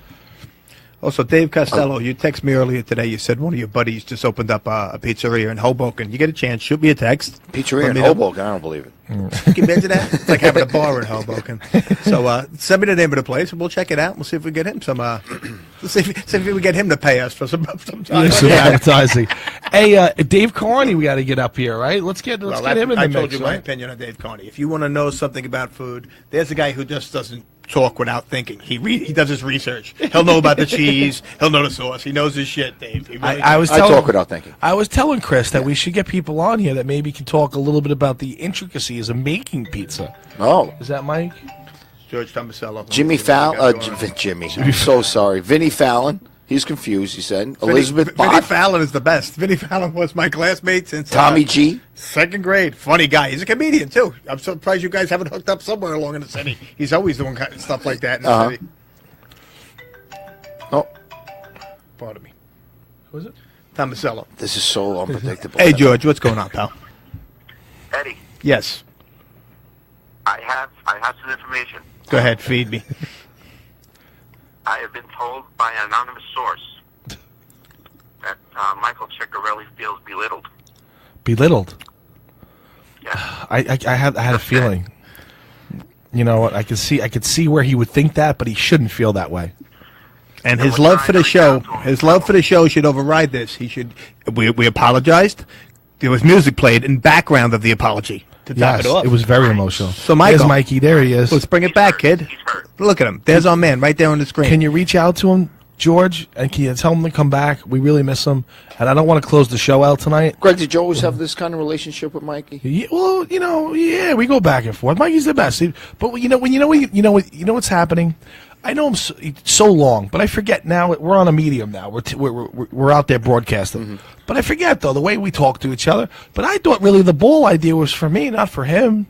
Also, Dave Costello, you texted me earlier today. You said one of your buddies just opened up a pizzeria in Hoboken. You get a chance, shoot me a text. Pizzeria in Hoboken? I don't believe it. Can you imagine that? It's like having a bar in Hoboken. So send me the name of the place, and we'll check it out. We'll see if we get him some. Let's see if we get him to pay us for some time. Some advertising. Hey, Dave Carney, we got to get up here, right? Let's get him in the mix. I told you my right? opinion on Dave Carney. If you want to know something about food, there's a guy who just doesn't talk without thinking. He does his research. He'll know about the cheese. He'll know the sauce. He knows his shit, Dave. He really I talk without thinking. I was telling Chris that we should get people on here that maybe can talk a little bit about the intricacies of making pizza. Oh. Is that Mike? George Tomasello. Jimmy Fallon. Jimmy. I'm so sorry. Vinny Fallon. He's confused, he said. Elizabeth Bott. Vinny Fallon is the best. Vinny Fallon was my classmate since Tommy G. Second grade. Funny guy. He's a comedian, too. I'm surprised you guys haven't hooked up somewhere along in the city. He's always doing kind of stuff like that in the city. Oh. Pardon me. Who is it? Tomasello. This is so unpredictable. Hey, George, what's going on, pal? Eddie, Yes. I have some information. Go ahead, feed me. I have been told by an anonymous source that Michael Ciccarelli feels belittled. Belittled? Yeah. I had a feeling. You know what? I could see where he would think that, but he shouldn't feel that way. And his love for the show should override this. He should. We apologized. There was music played in background of the apology to top it off. It was very emotional. So, Michael, there's Mikey. There he is. Let's bring it back, kid. Look at him. There's our man right there on the screen. Can you reach out to him, George, and can you tell him to come back? We really miss him, and I don't want to close the show out tonight. Greg, did you always have this kind of relationship with Mikey? Yeah, well, yeah, we go back and forth. Mikey's the best, but you know what's happening. I know him so long, but I forget now. We're on a medium now. We're out there broadcasting, but I forget though the way we talk to each other. But I thought really the bowl idea was for me, not for him.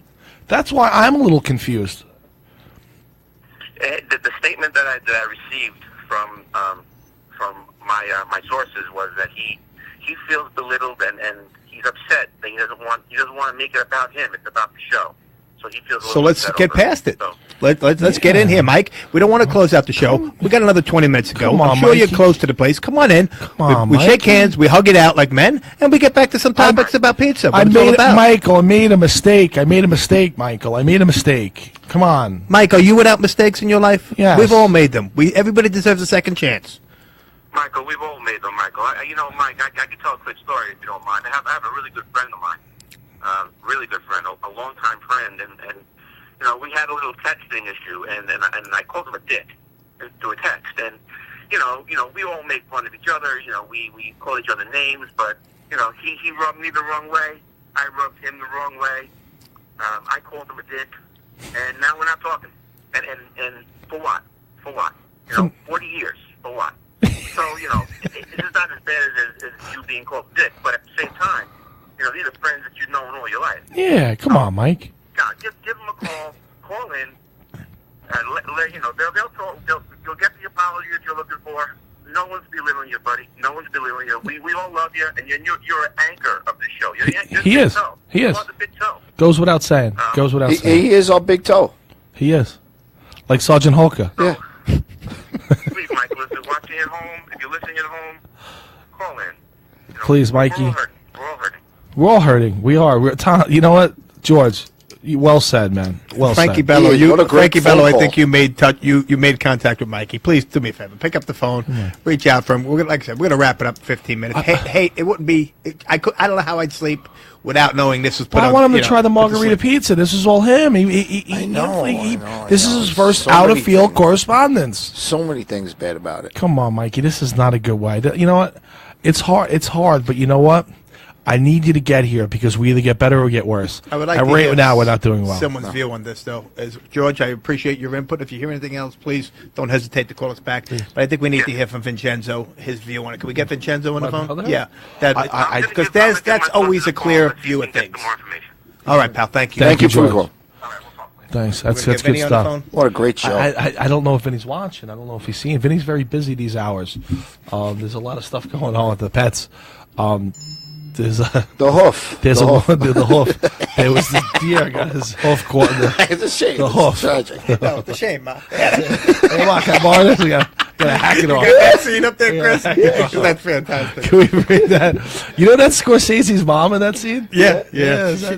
That's why I'm a little confused. The statement that I received from my sources was that he feels belittled and he's upset that he doesn't want to make it about him. It's about the show. So he feels. So let's get past it. Let's get in here, Mike. We don't want to close out the show. We got another 20 minutes to go. Come on, I'm sure Mikey. you're close to the place. Come on in. on, we Mike. shake hands. We hug it out like men, and we get back to some topics about pizza. What I it's all made about. Michael. I made a mistake. Michael. I made a mistake. Come on, Mike. Are you without mistakes in your life? Yes. We've all made them. Everybody deserves a second chance. Michael, we've all made them, Michael. Mike, I can tell a quick story if you don't mind. I have a really good friend of mine, really good friend, a longtime friend, and we had a little texting issue, and I called him a dick through a text, and we all make fun of each other. We call each other names, but he rubbed me the wrong way. I rubbed him the wrong way. I called him a dick, and now we're not talking. And for what? For what? 40 years. For what? So, it's not as bad as you being called a dick, but at the same time, these are friends that you've known all your life. Yeah, come on, Mike. God, give them a call in, and they'll talk. You'll get the apology that you're looking for. No one's belittling you, buddy. No one's belittling you. We all love you, and you're an anchor of the show. You're He is. toe. He is. You are the big toe. Goes without saying. Goes without saying. He is our big toe. He is. Like Sergeant Holker. Yeah. Please, Michael, if you're watching at home, if you're listening at home, call in. Please, Mikey. We're all hurting. We're all hurting. We are. You know what, George? Well said, man. Well Frankie said. Bello, Frankie Bello, I call. think you made contact with Mikey. Please do me a favor, pick up the phone, reach out for him. Like I said, we're gonna wrap it up in 15 minutes. Hey, it wouldn't be. I don't know how I'd sleep without knowing this was put on. I want him to try the margarita pizza. This is all him. I know. This is his first So out of many field things. correspondence. So many things bad about it. Come on, Mikey. This is not a good way. You know what? It's hard. It's hard, but you know what? I need you to get here because we either get better or get worse. I would like and to right hear now we're not doing well. someone's view on this, though. George, I appreciate your input. If you hear anything else, please don't hesitate to call us back. But I think we need to hear from Vincenzo, his view on it. Can we get Vincenzo on the phone? brother? Yeah, because that's always a clear view of things. All right, pal. Thank you. Thank you for the George. call. Thanks. That's We're gonna get good Vinny on the stuff. phone? What a great show. I don't know if Vinny's watching. I don't know if he's seeing. Vinny's very busy these hours. There's a lot of stuff going on with the pets. There's the hoof. There's the a hoof. the hoof. There was this deer got his hoof caught in the. It's a shame. The It's hoof. tragic. No, it's a shame, man. Hey, Mark, can I borrow this? We gotta hack it off. You got that scene up there, Chris? Yeah. That's fantastic. Can we bring that? You know that's Scorsese's mom in that scene? Yeah.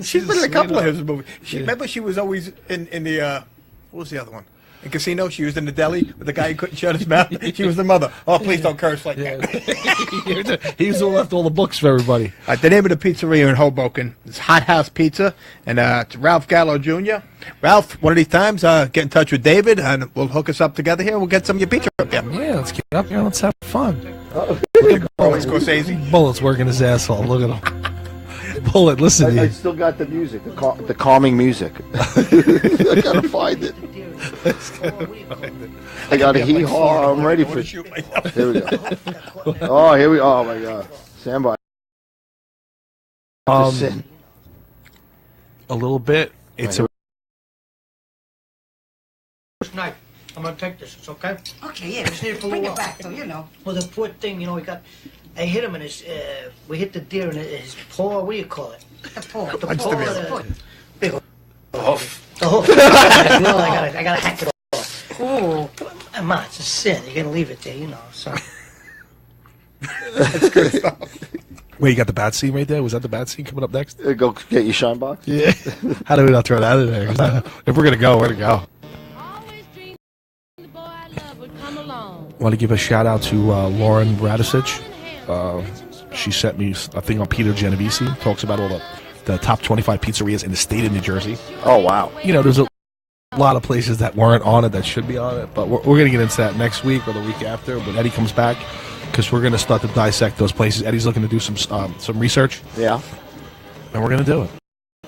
She's been in a couple of his movies. Remember, she was always in the what was the other one? In Casino, she was in the deli with the guy who couldn't shut his mouth. She was the mother. Oh, please don't curse like that. He's the one left all the books for everybody. The name of the pizzeria in Hoboken is Hot House Pizza, and it's Ralph Gallo Jr. Ralph, one of these times, get in touch with David, and we'll hook us up together here. We'll get some of your pizza up here. Yeah, let's get up here. Let's have fun. Look at Scorsese. Bullet's working his asshole. Look at him. Bullet, listen to I you. still got the music, the calming music. I gotta find it. I got a hee-haw. I'm ready for. Here we go. Oh, here we. Oh my God. Stand by. Just sit. A little bit. It's a. First night. I'm gonna take this. It's okay. Okay, yeah. Just need it for a Bring little it while. back, though, you know. Well, the poor thing, I hit him in his. We hit the deer in his paw. What do you call it? The paw. The Punch paw. the foot. Big hoof. The hoof. I gotta hack it off. Ooh, come on, it's a sin. You gotta leave it there, So. That's good stuff. Wait, you got the bat scene right there? Was that the bat scene coming up next? Go get your shine box. Yeah. How do we not throw that in there? If we're gonna go, we're gonna go. I want to give a shout out to Lauren Radisich. She sent me a thing on Peter Genovese. Talks about all the top 25 pizzerias in the state of New Jersey. Oh wow! There's a lot of places that weren't on it that should be on it, but we're going to get into that next week or the week after when Eddie comes back, because we're going to start to dissect those places. Eddie's looking to do some research. Yeah, and we're going to do it.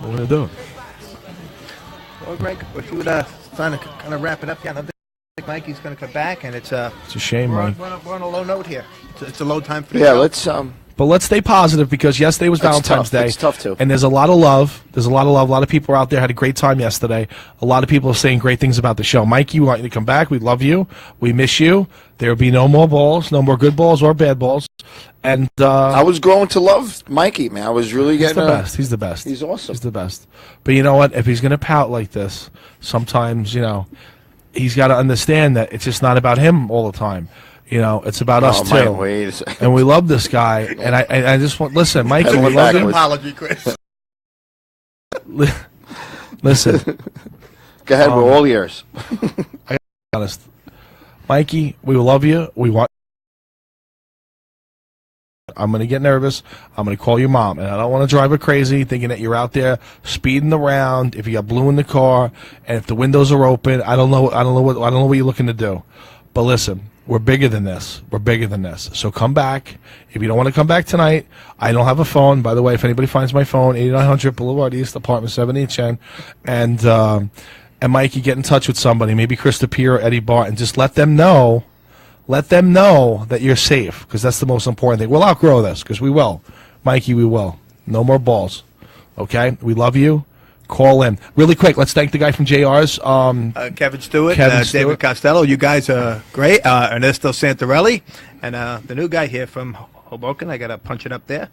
We're going to do it. Well, Greg, if you would kind of wrap it up, I think Mikey's going to come back, and it's a shame, we're Mike. we're on a low note here. It's a low time for the Yeah, show. let's But let's stay positive because yesterday was Valentine's Day. It's tough too. And there's a lot of love. There's a lot of love. A lot of people out there had a great time yesterday. A lot of people are saying great things about the show. Mikey, we want you to come back. We love you. We miss you. There will be no more balls, no more good balls or bad balls. And I was growing to love Mikey, man. I was really getting the best. He's the best. He's awesome. He's the best. But you know what? If he's going to pout like this, sometimes, he's got to understand that it's just not about him all the time. It's about us too. Wait a second. And we love this guy. And I just want, listen, Mikey, we love you. Apology, Chris. Listen. Go ahead, we're all ears. I gotta be honest. Mikey, we love you. We want. I'm going to get nervous. I'm going to call your mom, and I don't want to drive her crazy thinking that you're out there speeding around. If you got blue in the car, and if the windows are open, I don't know what you're looking to do. But listen, we're bigger than this. We're bigger than this. So come back. If you don't want to come back tonight, I don't have a phone. By the way, if anybody finds my phone, 8900 Boulevard East, apartment 7HN, and Mikey, get in touch with somebody, maybe Chris DePier or Eddie Barton. Just let them know that you're safe, because that's the most important thing. We'll outgrow this, because we will. Mikey, we will. No more balls. Okay? We love you. Call in. Really quick, let's thank the guy from JR's. Kevin Stewart, Stewart. David Costello. You guys are great. Ernesto Santarelli. And the new guy here from Hoboken. I got to punch it up there.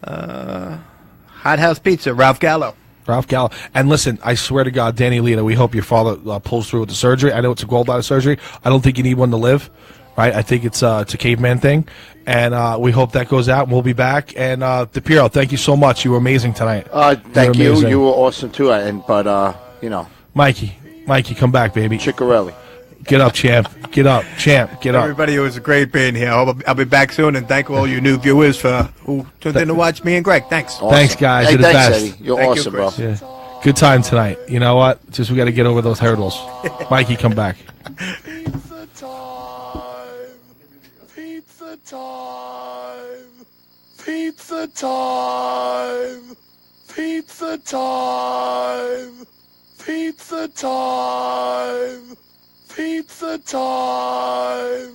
Hot House Pizza, Ralph Gallo. Ralph Gallo. And listen, I swear to God, Danny Lita, we hope your father pulls through with the surgery. I know it's a gallbladder surgery. I don't think you need one to live. Right? I think it's a caveman thing. And we hope that goes out, and we'll be back. And DePiero, thank you so much. You were amazing tonight. Thank you. You were awesome, too. Mikey, come back, baby. Ciccarelli. Get up, champ. Get up, champ. Get up. Everybody, it was great being here. I'll be back soon, and thank all you new viewers who tuned in to watch me and Greg. Thanks. Awesome. Thanks, guys. Hey, You're the thanks, best. Eddie. You're Thank awesome, you, Chris. bro. Yeah. Good time tonight. You know what? Just we got to get over those hurdles. Mikey, come back. Pizza time! Pizza time! Pizza time! Pizza time! Pizza time! Pizza time!